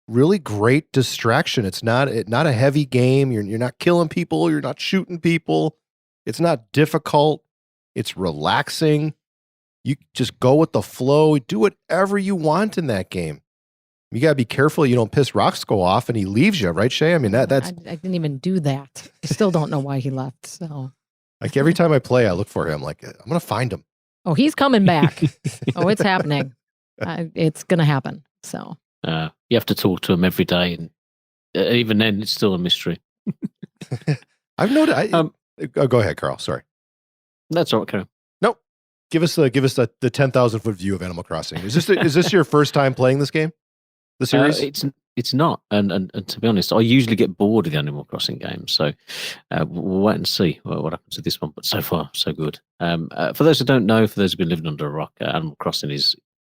really great distraction. It's not a heavy game. You're not killing people. You're not shooting people. It's not difficult. It's relaxing. You just go with the flow. Do whatever you want in that game. You got to be careful you don't piss Roxco off and he leaves you, right, Shay? I mean, that's... I didn't even do that. I still don't know why he left, so... Like, every time I play, I look for him. Like, I'm going to find him. Oh, he's coming back. Oh, it's happening. It's going to happen. So you have to talk to him every day, and even then, it's still a mystery. I've noticed. Go ahead, Carl. Sorry. That's all right, Carol. Nope. Give us the 10,000-foot view of Animal Crossing. Is this your first time playing this game? The series? It's not, and to be honest, I usually get bored of the Animal Crossing games. So we'll wait and see what happens to this one. But so far, so good. For those who don't know, for those who've been living under a rock, Animal Crossing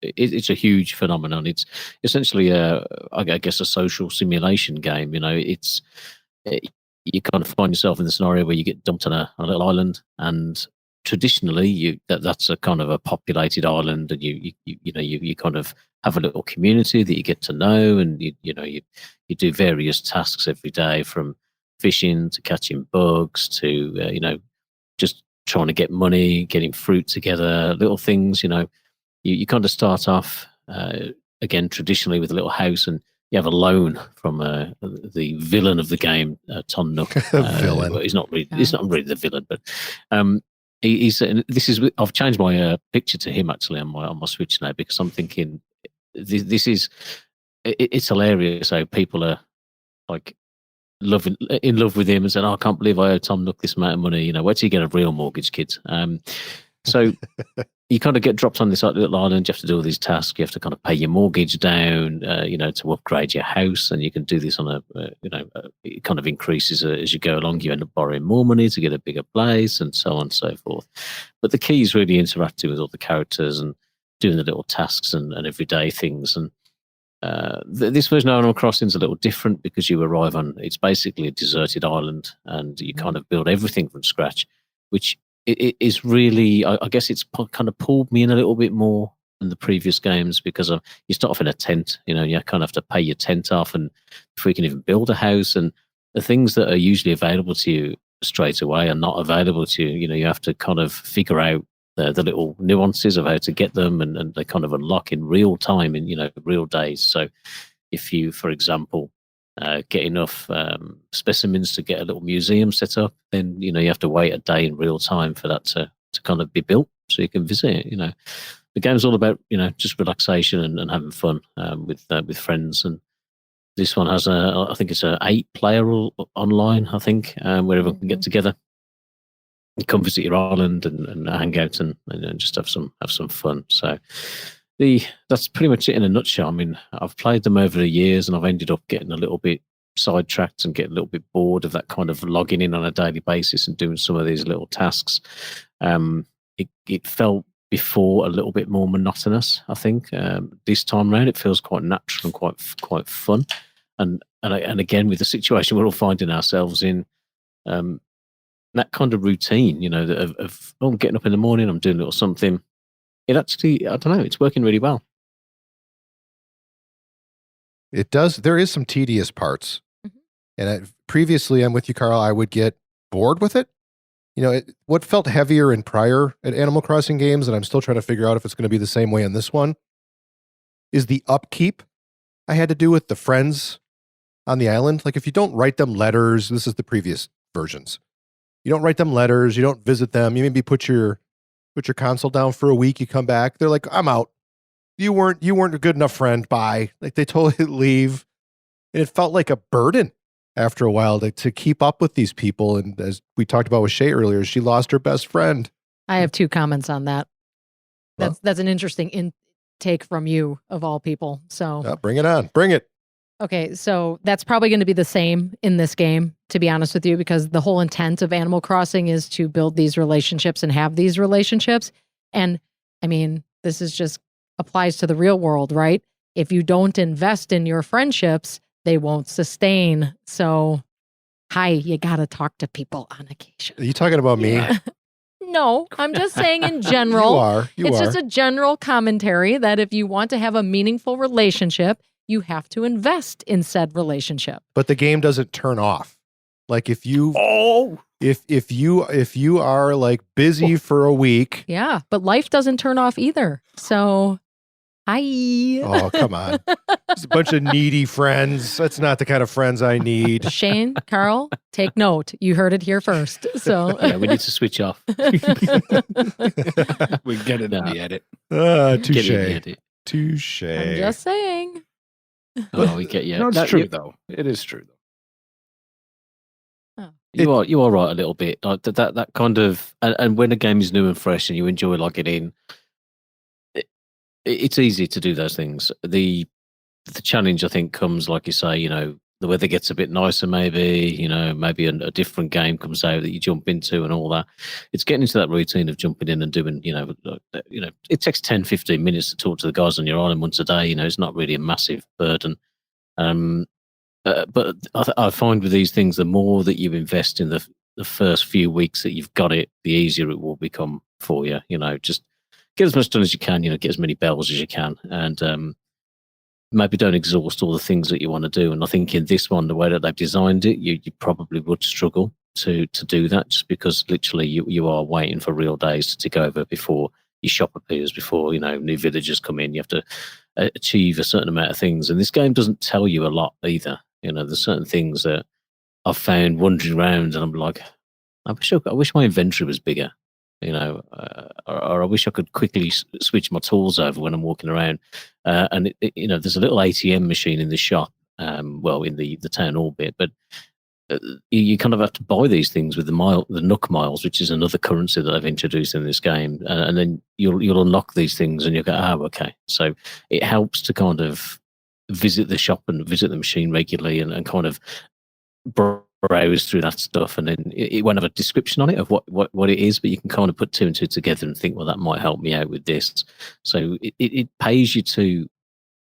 it's a huge phenomenon. It's essentially I guess a social simulation game. You know, you kind of find yourself in the scenario where you get dumped on a little island, and traditionally that's a kind of a populated island, and you kind of have a little community that you get to know, and you do various tasks every day, from fishing to catching bugs to just trying to get money, getting fruit together, little things. You kind of start off again traditionally with a little house, and you have a loan from the villain of the game, Tom Nook. Villain. Well, he's not really the villain, but I've changed my picture to him actually on my Switch now, because I'm thinking it's hilarious how people are like in love with him and saying, "Oh, I can't believe I owe Tom Nook this amount of money." Where do you get a real mortgage, kids? So you kind of get dropped on this little island. You have to do all these tasks. You have to kind of pay your mortgage down, to upgrade your house, and you can do this on it kind of increases as you go along. You end up borrowing more money to get a bigger place, and so on and so forth. But the key is really interacting with all the characters and doing the little tasks and everyday things. And this version of Animal Crossing is a little different, because you arrive on, it's basically a deserted island, and you kind of build everything from scratch, which it is really, I guess it's kind of pulled me in a little bit more than the previous games, because you start off in a tent, you kind of have to pay your tent off, and before you can even build a house, and the things that are usually available to you straight away are not available to you. You have to kind of figure out the little nuances of how to get them, and they kind of unlock in real time, in real days. So if you, for example, get enough specimens to get a little museum set up, then you have to wait a day in real time for that to kind of be built, so you can visit it. The game's all about just relaxation and having fun with friends. And this one has I think it's a 8-player online, I think, where everyone can get together and come visit your island and hang out and just have some fun. So that's pretty much it in a nutshell. I mean, I've played them over the years, and I've ended up getting a little bit sidetracked and getting a little bit bored of that kind of logging in on a daily basis and doing some of these little tasks. It felt before a little bit more monotonous, I think. This time around, it feels quite natural and quite fun. And again, with the situation we're all finding ourselves in, that kind of routine, of I'm getting up in the morning, I'm doing a little something. It actually, I don't know, it's working really well. It does. There is some tedious parts. And previously, I'm with you, Carl, I would get bored with it. What felt heavier in prior at Animal Crossing games, and I'm still trying to figure out if it's going to be the same way in this one, is the upkeep I had to do with the friends on the island. Like, if you don't write them letters, this is the previous versions. You don't write them letters, you don't visit them, you maybe put your console down for a week, you come back, they're like, I'm out. You weren't a good enough friend, bye. Like, they totally leave. And it felt like a burden after a while to keep up with these people. And as we talked about with Shay earlier, she lost her best friend. I have 2 comments on that. That's an interesting intake from you, of all people. So bring it on. Bring it. Okay, so that's probably going to be the same in this game, to be honest with you, because the whole intent of Animal Crossing is to build these relationships and have these relationships. And I mean, this is just applies to the real world, right? If you don't invest in your friendships, they won't sustain. So, you got to talk to people on occasion. Are you talking about me? No, I'm just saying in general. You are. It's just a general commentary that if you want to have a meaningful relationship, you have to invest in said relationship. But the game doesn't turn off. Like, if you if you are like busy for a week. Yeah, but life doesn't turn off either. So, Hi. Oh, come on. It's a bunch of needy friends. That's not the kind of friends I need. Shane, Carl, take note. You heard it here first. So Yeah, we need to switch off. We get it in the edit. Get it in the edit. Touche. I'm just saying. Oh, we get you. No, it's No, true though. It is true though. You are right a little bit. Like that kind of, and when a game is new and fresh and you enjoy logging in, it's easy to do those things. The challenge, I think, comes, like you say, the weather gets a bit nicer, maybe, maybe a different game comes out that you jump into and all that. It's getting into that routine of jumping in and doing, it takes 10, 15 minutes to talk to the guys on your island once a day. It's not really a massive burden. But I find with these things, the more that you invest in the first few weeks that you've got it, the easier it will become for you. Just get as much done as you can, get as many bells as you can, and maybe don't exhaust all the things that you want to do. And I think in this one, the way that they've designed it, you probably would struggle to do that, just because literally you are waiting for real days to tick over before your shop appears, before new villagers come in. You have to achieve a certain amount of things, and this game doesn't tell you a lot either. There's certain things that I've found wandering around, and I'm like, I wish my inventory was bigger, or I wish I could quickly switch my tools over when I'm walking around. And there's a little ATM machine in the shop, in the town orbit, but you kind of have to buy these things with the Nook miles, which is another currency that I've introduced in this game, and then you'll unlock these things, and you'll go, okay. So it helps to kind of visit the shop and visit the machine regularly, and kind of browse through that stuff, and then it won't have a description on it of what it is, but you can kind of put two and two together and think, well, that might help me out with this. So it pays you to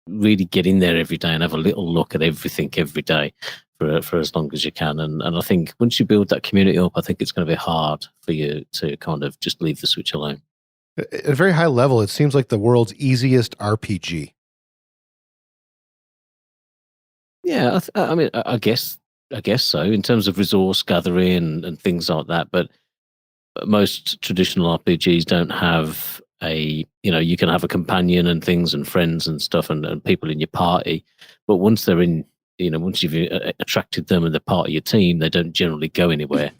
really get in there every day and have a little look at everything every day for as long as you can. And I think once you build that community up, I think it's going to be hard for you to kind of just leave the Switch alone. At a very high level, it seems like the world's easiest RPG. Yeah, I mean, I guess so, in terms of resource gathering and things like that. But most traditional RPGs don't have you can have a companion and things and friends and stuff and people in your party. But once they're in, once you've attracted them and they're part of your team, they don't generally go anywhere.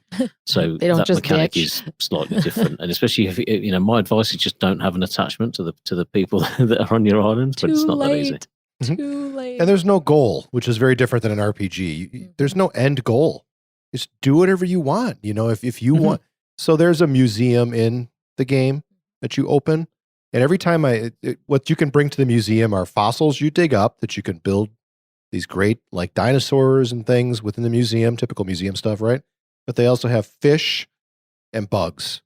So They don't that just mechanic ditch. is slightly different. And especially if, my advice is just don't have an attachment to the people that are on your island, but it's not that easy. Too late. And there's no goal, which is very different than an RPG. There's no end goal. Just do whatever you want. If you want. So there's a museum in the game that you open. And every time what you can bring to the museum are fossils you dig up that you can build these great like dinosaurs and things within the museum, typical museum stuff, right? But they also have fish and bugs.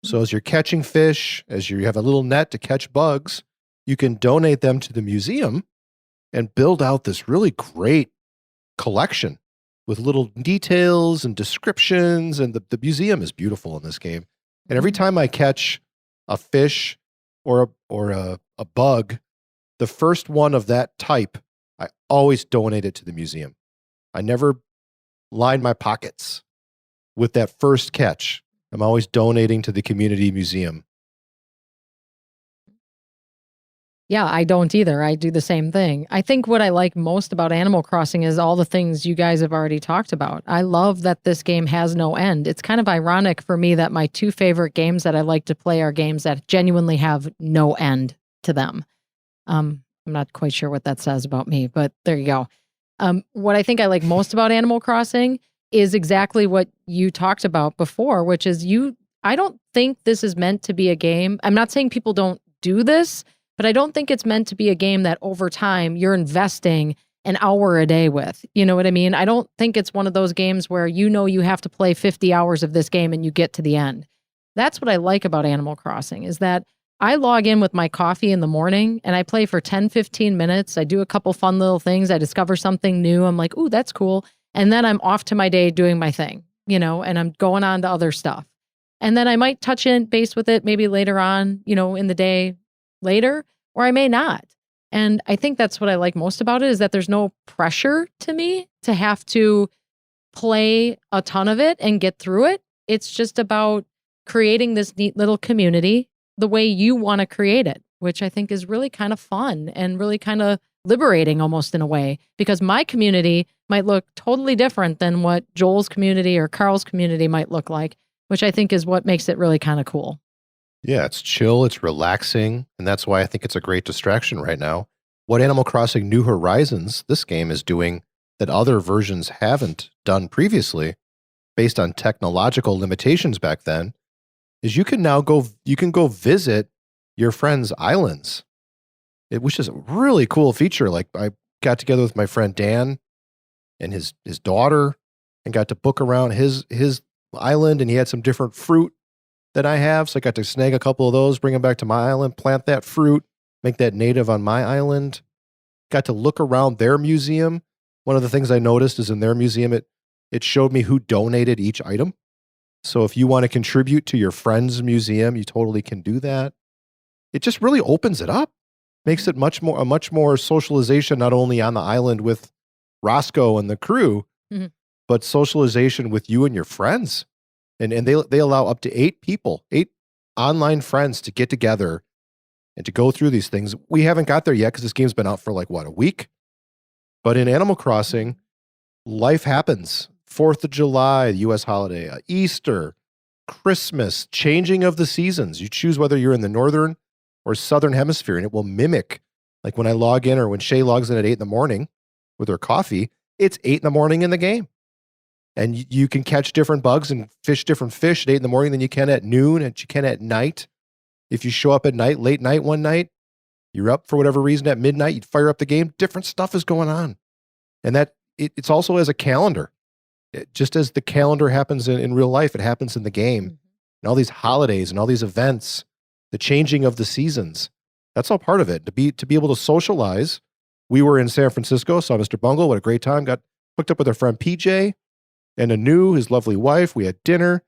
So as you're catching fish, as you have a little net to catch bugs, you can donate them to the museum and build out this really great collection with little details and descriptions. And the museum is beautiful in this game. And every time I catch a fish or a bug, the first one of that type, I always donate it to the museum. I never line my pockets with that first catch. I'm always donating to the community museum. Yeah, I don't either. I do the same thing. I think what I like most about Animal Crossing is all the things you guys have already talked about. I love that this game has no end. It's kind of ironic for me that my two favorite games that I like to play are games that genuinely have no end to them. I'm not quite sure what that says about me, but there you go. What I think I like most about Animal Crossing is exactly what you talked about before, which is I don't think this is meant to be a game. I'm not saying people don't do this, but I don't think it's meant to be a game that over time you're investing an hour a day with. You know what I mean? I don't think it's one of those games where you have to play 50 hours of this game and you get to the end. That's what I like about Animal Crossing, is that I log in with my coffee in the morning and I play for 10, 15 minutes. I do a couple fun little things. I discover something new. I'm like, ooh, that's cool. And then I'm off to my day doing my thing, and I'm going on to other stuff. And then I might touch base with it maybe later on, in the day later, or I may not. And I think that's what I like most about it, is that there's no pressure to me to have to play a ton of it and get through it. It's just about creating this neat little community the way you want to create it, which I think is really kind of fun and really kind of liberating almost in a way, because my community might look totally different than what Joel's community or Carl's community might look like, which I think is what makes it really kind of cool. Yeah, it's chill, it's relaxing, and that's why I think it's a great distraction right now. What Animal Crossing New Horizons, this game, is doing that other versions haven't done previously, based on technological limitations back then, is you can go visit your friends' islands, which is a really cool feature. Like, I got together with my friend Dan and his daughter and got to book around his island, and he had some different fruit that I have. So I got to snag a couple of those, bring them back to my island, plant that fruit, make that native on my island. Got to look around their museum. One of the things I noticed is in their museum, it showed me who donated each item. So if you want to contribute to your friend's museum, you totally can do that. It just really opens it up, makes it much more socialization, not only on the island with Roscoe and the crew, but socialization with you and your friends. And they allow up to 8 people, 8 online friends to get together and to go through these things. We haven't got there yet because this game's been out for like, what, a week? But in Animal Crossing, life happens. 4th of July, U.S. holiday, Easter, Christmas, changing of the seasons. You choose whether you're in the northern or southern hemisphere, and it will mimic. Like when I log in or when Shay logs in at 8 in the morning with her coffee, it's 8 in the morning in the game. And you can catch different bugs and fish different fish at 8 in the morning than you can at noon and you can at night. If you show up at night, late night one night, you're up for whatever reason at midnight, you fire up the game, different stuff is going on. And that it's also as a calendar. Just as the calendar happens in real life, it happens in the game. And all these holidays and all these events, the changing of the seasons, that's all part of it. To be able to socialize. We were in San Francisco, saw Mr. Bungle, what a great time, got hooked up with our friend PJ and his lovely wife. We had dinner.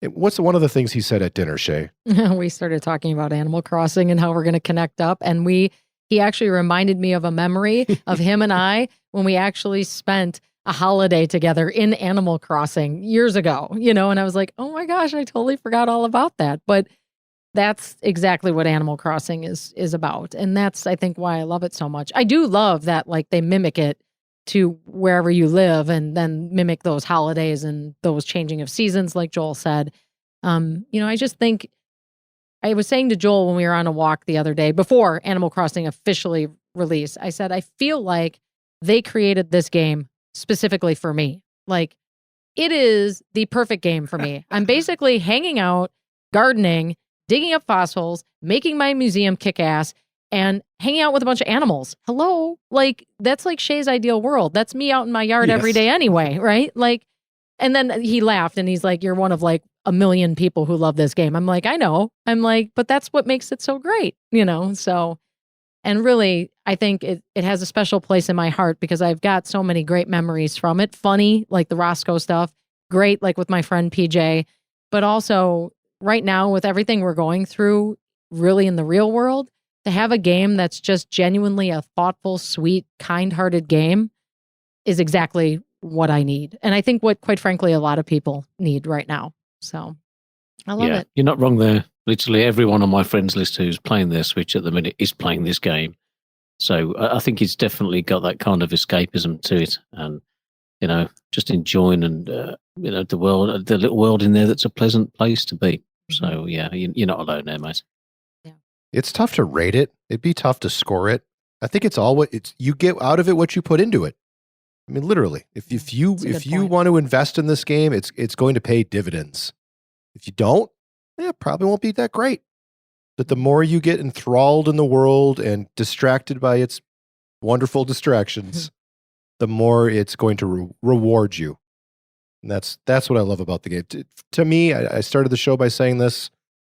What's one of the things he said at dinner, Shay? We started talking about Animal Crossing and how we're going to connect up. And he actually reminded me of a memory of him and I when we actually spent a holiday together in Animal Crossing years ago, and I was like, oh my gosh, I totally forgot all about that. But that's exactly what Animal Crossing is about. And that's, I think, why I love it so much. I do love that, like, they mimic it to wherever you live and then mimic those holidays and those changing of seasons, like Joel said. I just think, I was saying to Joel when we were on a walk the other day, before Animal Crossing officially released, I said, I feel like they created this game specifically for me. Like, it is the perfect game for me. I'm basically hanging out, gardening, digging up fossils, making my museum kick ass, and hanging out with a bunch of animals. Hello? Like, that's like Shay's ideal world. That's me out in my yard every day anyway, right? Like, and then he laughed and he's like, you're one of like 1 million people who love this game. I'm like, I know. I'm like, but that's what makes it so great, So, and really, I think it has a special place in my heart because I've got so many great memories from it. Funny, like the Roscoe stuff. Great, like with my friend PJ. But also, right now, with everything we're going through, really in the real world, to have a game that's just genuinely a thoughtful, sweet, kind-hearted game is exactly what I need. And I think what, quite frankly, a lot of people need right now. So I love it. You're not wrong there. Literally everyone on my friends list who's playing their Switch at the minute is playing this game. So I think it's definitely got that kind of escapism to it. And, just enjoying and, the world, the little world in there that's a pleasant place to be. So, you're not alone there, mate. It's tough to rate it. It'd be tough to score it. I think it's all you get out of it what you put into it. I mean, literally, if you want to invest in this game, it's going to pay dividends. If you don't, it probably won't be that great. But the more you get enthralled in the world and distracted by its wonderful distractions, the more it's going to reward you. And that's what I love about the game. To me, I started the show by saying this,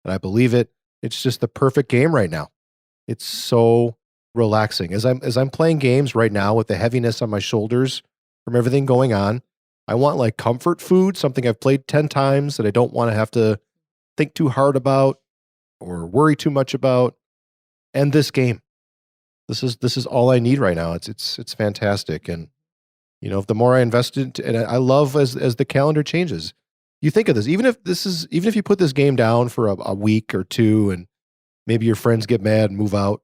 and I believe it. It's just the perfect game right now. It's so relaxing. As I'm playing games right now with the heaviness on my shoulders from everything going on, I want like comfort food, something I've played 10 times that I don't want to have to think too hard about or worry too much about. And this game, this is all I need right now. It's fantastic. And the more I invest into, and I love as the calendar changes. You think of this, even if you put this game down for a week or two and Maybe your friends get mad, move out,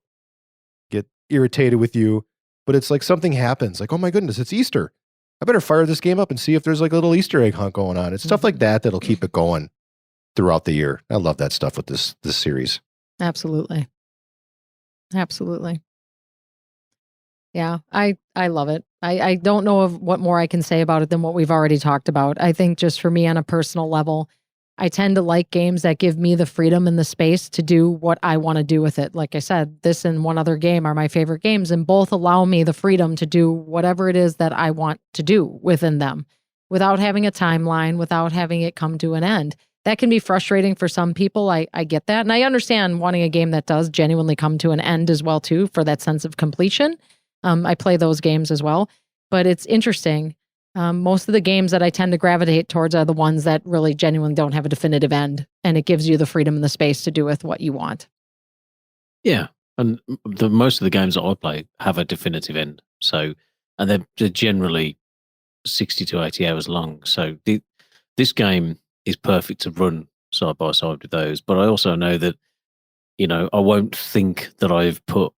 get irritated with you, but it's like something happens. Like, oh my goodness, it's Easter. I better fire this game up and see if there's like a little Easter egg hunt going on. It's stuff like that that'll keep it going throughout the year. I love that stuff with this series. Absolutely. Absolutely. Yeah, I love it. I don't know of what more I can say about it than what we've already talked about. I think just for me on a personal level, I tend to like games that give me the freedom and the space to do what I want to do with it. Like I said, this and one other game are my favorite games, and both allow me the freedom to do whatever it is that I want to do within them without having a timeline, without having it come to an end. That can be frustrating for some people. I get that. And I understand wanting a game that does genuinely come to an end as well, too, for that sense of completion. I play those games as well. But it's interesting. Most of the games that I tend to gravitate towards are the ones that really genuinely don't have a definitive end. And it gives you the freedom and the space to do with what you want. Yeah. And most of the games that I play have a definitive end. So, and they're generally 60 to 80 hours long. So this game is perfect to run side by side with those. But I also know that, I won't think that I've put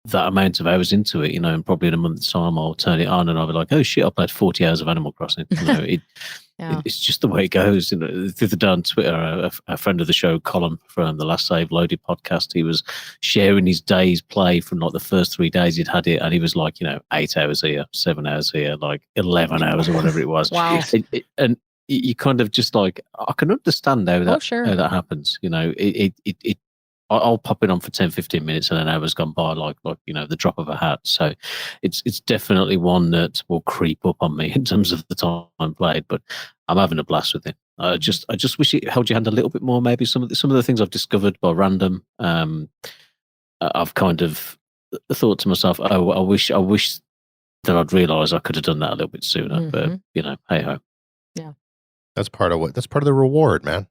that amount of hours into it, and probably in a month's time I'll turn it on and I'll be like, oh shit, I played 40 hours of Animal Crossing. It's just the way it goes. The other day on Twitter, a friend of the show, Colin from the Last Save Loaded podcast, he was sharing his day's play from like the first 3 days he'd had it, and he was like, 8 hours here, 7 hours here, like 11 hours or whatever it was. Wow. And you kind of just like, I can understand how that, sure. how that happens. I'll pop it on for 10, 15 minutes and an hour's gone by like the drop of a hat. So it's definitely one that will creep up on me in terms of the time played, but I'm having a blast with it. I just wish it held your hand a little bit more. Maybe some of the things I've discovered by random, I've kind of thought to myself, oh, I wish that I'd realised I could have done that a little bit sooner, but hey ho. Yeah. That's part of the reward, man.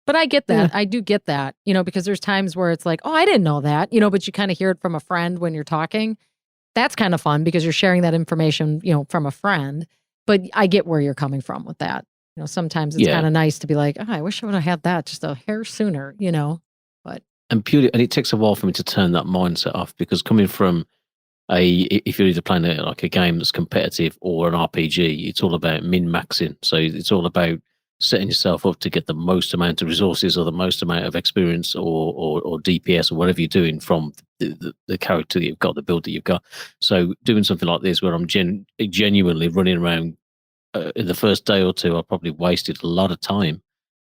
But I get that. Yeah. I do get that, because there's times where it's like, oh, I didn't know that, but you kind of hear it from a friend when you're talking. That's kind of fun because you're sharing that information, from a friend. But I get where you're coming from with that. Sometimes it's kind of nice to be like, oh, I wish I would have had that just a hair sooner, but. And it takes a while for me to turn that mindset off, because coming from if you're either playing like a game that's competitive or an RPG, it's all about min-maxing. So it's all about setting yourself up to get the most amount of resources or the most amount of experience or DPS or whatever you're doing from the character that you've got, the build that you've got. So doing something like this where I'm genuinely running around in the first day or two, I probably wasted a lot of time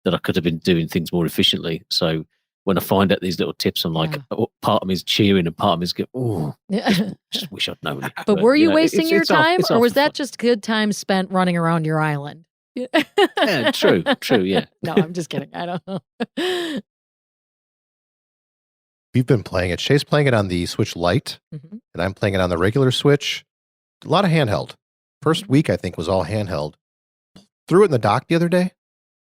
that I could have been doing things more efficiently. So when I find out these little tips, I'm like, part of me is cheering and part of me is going, oh, just wish I'd known it. But were you wasting your time, or was that just good time spent running around your island? Yeah, true, yeah. No, I'm just kidding. I don't know. We've been playing it. Shay's playing it on the Switch Lite, and I'm playing it on the regular Switch. A lot of handheld. First week, I think, was all handheld. Threw it in the dock the other day.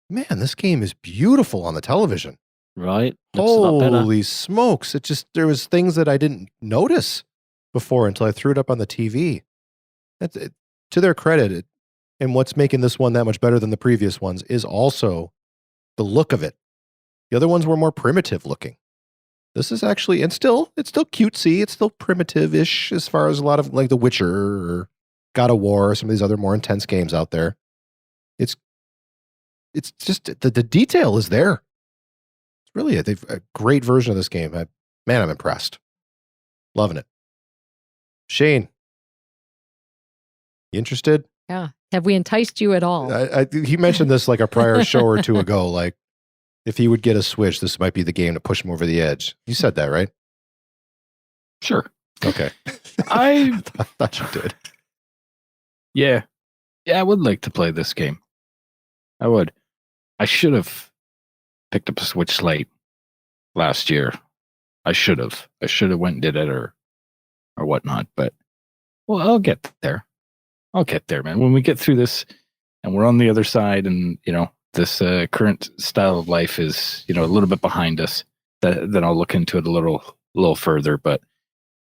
Man, this game is beautiful on the television. Right? Holy smokes. There was things that I didn't notice before until I threw it up on the TV. To their credit, and what's making this one that much better than the previous ones is also the look of it. The other ones were more primitive looking. This is actually, it's still cutesy. It's still primitive-ish as far as a lot of like The Witcher or God of War or some of these other more intense games out there. It's just, the detail is there. It's really a great version of this game. I'm impressed. Loving it. Shane, you interested? Yeah. Have we enticed you at all? He mentioned this like a prior show or two ago. Like, if he would get a Switch, this might be the game to push him over the edge. You said that, right? Sure. Okay. I thought you did. Yeah, I would like to play this game. I would. I should have picked up a Switch Lite last year. I should have went and did it or whatnot. But I'll get there. I'll get there, man. When we get through this and we're on the other side and, this current style of life is, a little bit behind us, then I'll look into it a little further. But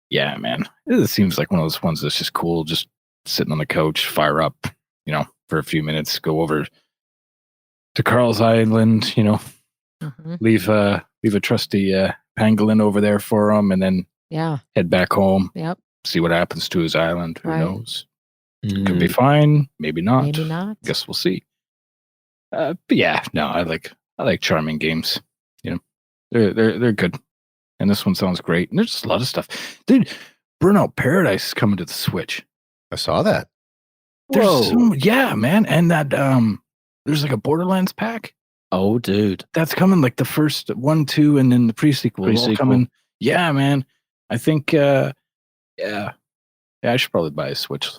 yeah, man, it seems like one of those ones that's just cool. Just sitting on the couch, fire up, for a few minutes, go over to Carl's Island, leave a trusty pangolin over there for him, and then Yeah. head back home. Yep. See what happens to his island. Who Right. knows? Could be fine. Maybe not. Maybe not. Guess we'll see. But yeah, no, I like charming games. You know, they're good, and this one sounds great. And there's just a lot of stuff, dude. Burnout Paradise is coming to the Switch. I saw that. There's yeah, man, and that there's like a Borderlands pack. Oh, dude. That's coming, like the first 1, 2, and then the pre-sequel all coming. Yeah, man. I think yeah, I should probably buy a Switch.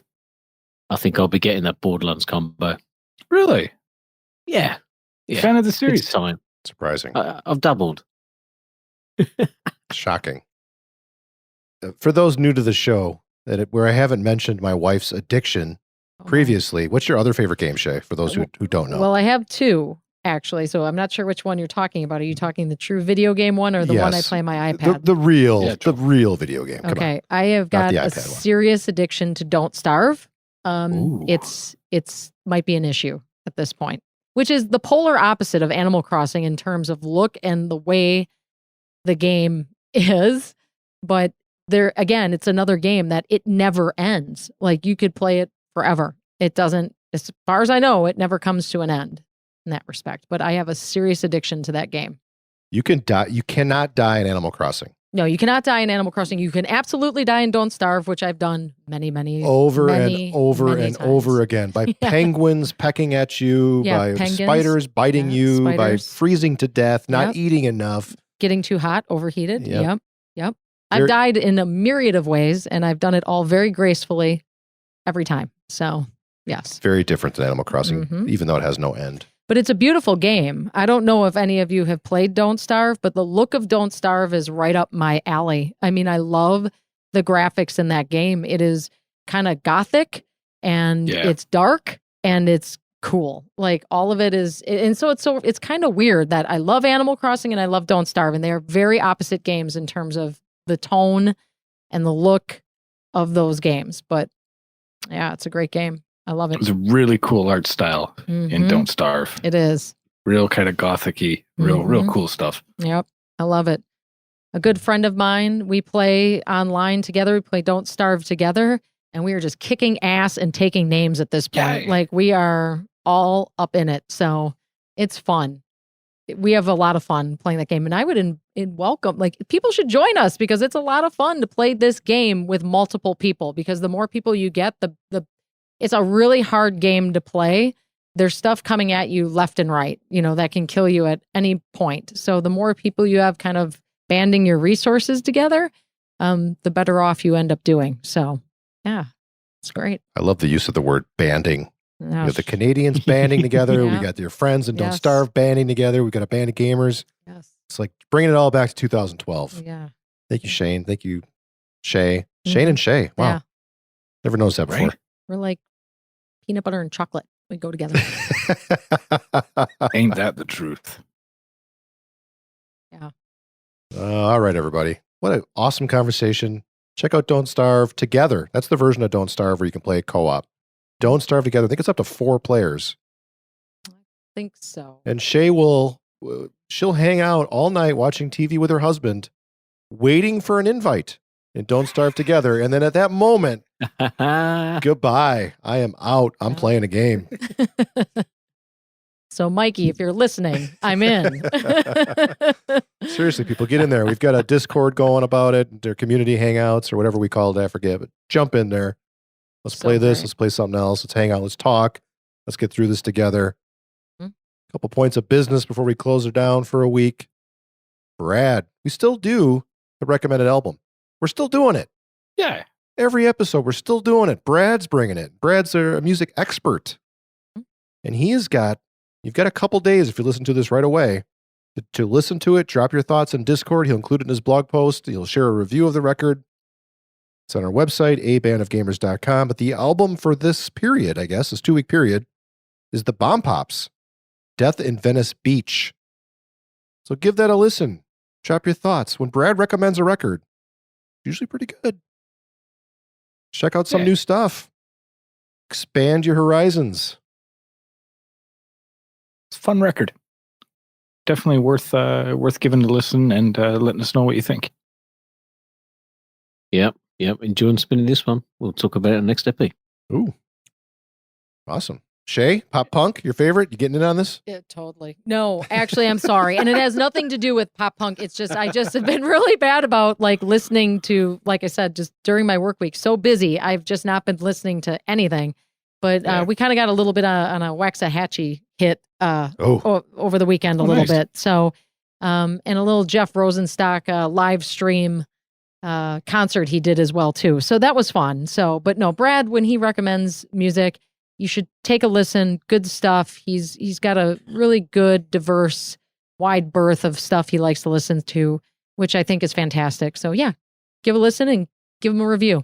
I think I'll be getting that Borderlands combo. Really? Yeah. Fan of the series? It's time. Surprising. I've doubled. Shocking. For those new to the show, where I haven't mentioned my wife's addiction previously, what's your other favorite game, Shay, for those who don't know? Well, I have two, actually, so I'm not sure which one you're talking about. Are you talking the true video game one or the one I play on my iPad? The real video game. Come Okay, I have got a serious addiction to Don't Starve. It's might be an issue at this point, which is the polar opposite of Animal Crossing in terms of look and the way the game is. But there again, it's another game that it never ends. Like you could play it forever. It doesn't, as far as I know, it never comes to an end in that respect. But I have a serious addiction to that game. You can die. You cannot die in Animal Crossing. No, you cannot die in Animal Crossing. You can absolutely die in Don't Starve, which I've done many over again by penguins pecking at you, by spiders biting you, by freezing to death, not eating enough, getting too hot, overheated. Yep. I've died in a myriad of ways, and I've done it all very gracefully every time. So, yes. Very different than Animal Crossing, even though it has no end. But it's a beautiful game. I don't know if any of you have played Don't Starve, but the look of Don't Starve is right up my alley. I mean, I love the graphics in that game. It is kind of gothic, and it's dark, and it's cool. Like all of it is, and so it's kind of weird that I love Animal Crossing and I love Don't Starve, and they are very opposite games in terms of the tone and the look of those games. But yeah, it's a great game. I love it. It's a really cool art style in Don't Starve. It is. Real kind of gothic-y, real cool stuff. Yep. I love it. A good friend of mine, we play online together. We play Don't Starve together, and we are just kicking ass and taking names at this point. Yay. Like we are all up in it. So it's fun. We have a lot of fun playing that game, and I would welcome, like, people should join us because it's a lot of fun to play this game with multiple people, because the more people you get, the it's a really hard game to play. There's stuff coming at you left and right, that can kill you at any point. So the more people you have kind of banding your resources together, the better off you end up doing. So yeah, it's great. I love the use of the word banding. You got the Canadians banding together. We got your friends and Don't Starve banding together. We got a band of gamers. Yes. It's like bringing it all back to 2012. Yeah. Thank you, Shane. Thank you, Shay. Shane and Shay. Wow. Yeah. Never noticed that before. We're like peanut butter and chocolate. We go together. Ain't that the truth? Yeah. All right, everybody. What an awesome conversation. Check out Don't Starve Together. That's the version of Don't Starve where you can play co-op. Don't Starve Together. I think it's up to 4 players. I think so. And Shay she'll hang out all night watching TV with her husband, waiting for an invite and Don't Starve Together. And then at that moment, goodbye. I am out. I'm playing a game. So, Mikey, if you're listening, I'm in. Seriously, people, get in there. We've got a Discord going about it. Their community hangouts or whatever we call it. I forget, but jump in there. Let's play this. Great. Let's play something else. Let's hang out. Let's talk. Let's get through this together. A couple points of business before we close her down for a week. Brad, we still do the recommended album. We're still doing it. Yeah. Every episode, we're still doing it. Brad's bringing it. Brad's a music expert. And you've got a couple days, if you listen to this right away, to listen to it, drop your thoughts in Discord. He'll include it in his blog post. He'll share a review of the record. It's on our website, abandofgamers.com. But the album for this period, I guess, this 2-week period, is the Bombpops, Death in Venice Beach. So give that a listen. Drop your thoughts. When Brad recommends a record, usually pretty good. Check out some new stuff. Expand your horizons. It's a fun record. definitely worth giving a listen and letting us know what you think. Yep. Enjoying spinning this one. We'll talk about it next epi. Ooh, awesome. Shay, pop punk, your favorite? You getting in on this? Yeah, totally. No, actually, I'm sorry. And it has nothing to do with pop punk. It's just, I just have been really bad about like listening to, like I said, just during my work week. So busy. I've just not been listening to anything. But we kind of got a little bit on a Waxahachie hit over the weekend a little bit. So, and a little Jeff Rosenstock live stream concert he did as well, too. So that was fun. So, but no, Brad, when he recommends music, you should take a listen. Good stuff. He's got a really good, diverse, wide berth of stuff he likes to listen to, which I think is fantastic. So yeah, give a listen and give him a review.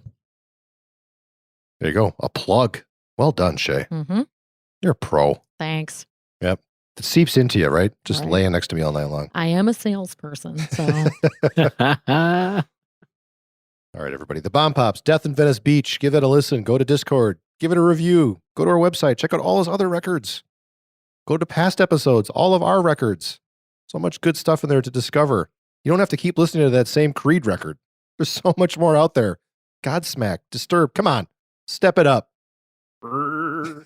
There you go. A plug. Well done, Shay. Mm-hmm. You're a pro. Thanks. Yep. It seeps into you, right? Just Right. laying next to me all night long. I am a salesperson, so All right, everybody. The Bombpops, Death in Venice Beach. Give it a listen. Go to Discord. Give it a review. Go to our website. Check out all his other records. Go to past episodes, all of our records. So much good stuff in there to discover. You don't have to keep listening to that same Creed record. There's so much more out there. Godsmack, Disturbed. Come on. Step it up. Oh,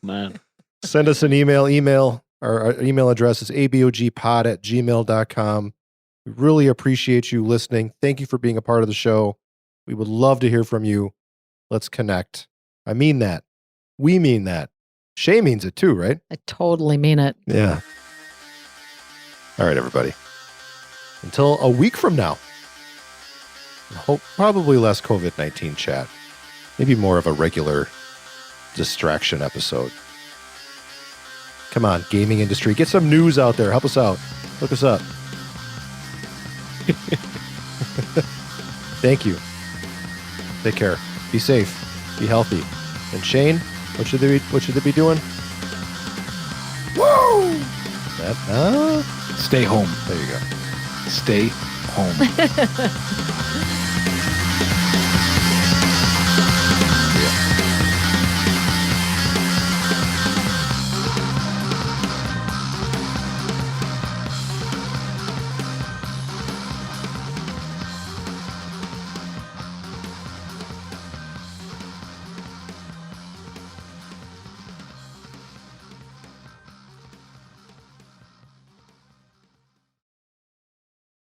man. Send us an email. Our email address is abogpod@gmail.com. We really appreciate you listening. Thank you for being a part of the show. We would love to hear from you. Let's connect. I mean that. We mean that. Shay means it too, right? I totally mean it. Yeah. All right, everybody. Until a week from now. Hope probably less COVID-19 chat. Maybe more of a regular distraction episode. Come on, gaming industry. Get some news out there. Help us out. Look us up. Thank you. Take care. Be safe. Be healthy. And Shane, what should they be doing? Woo! Stay home. There you go. Stay home.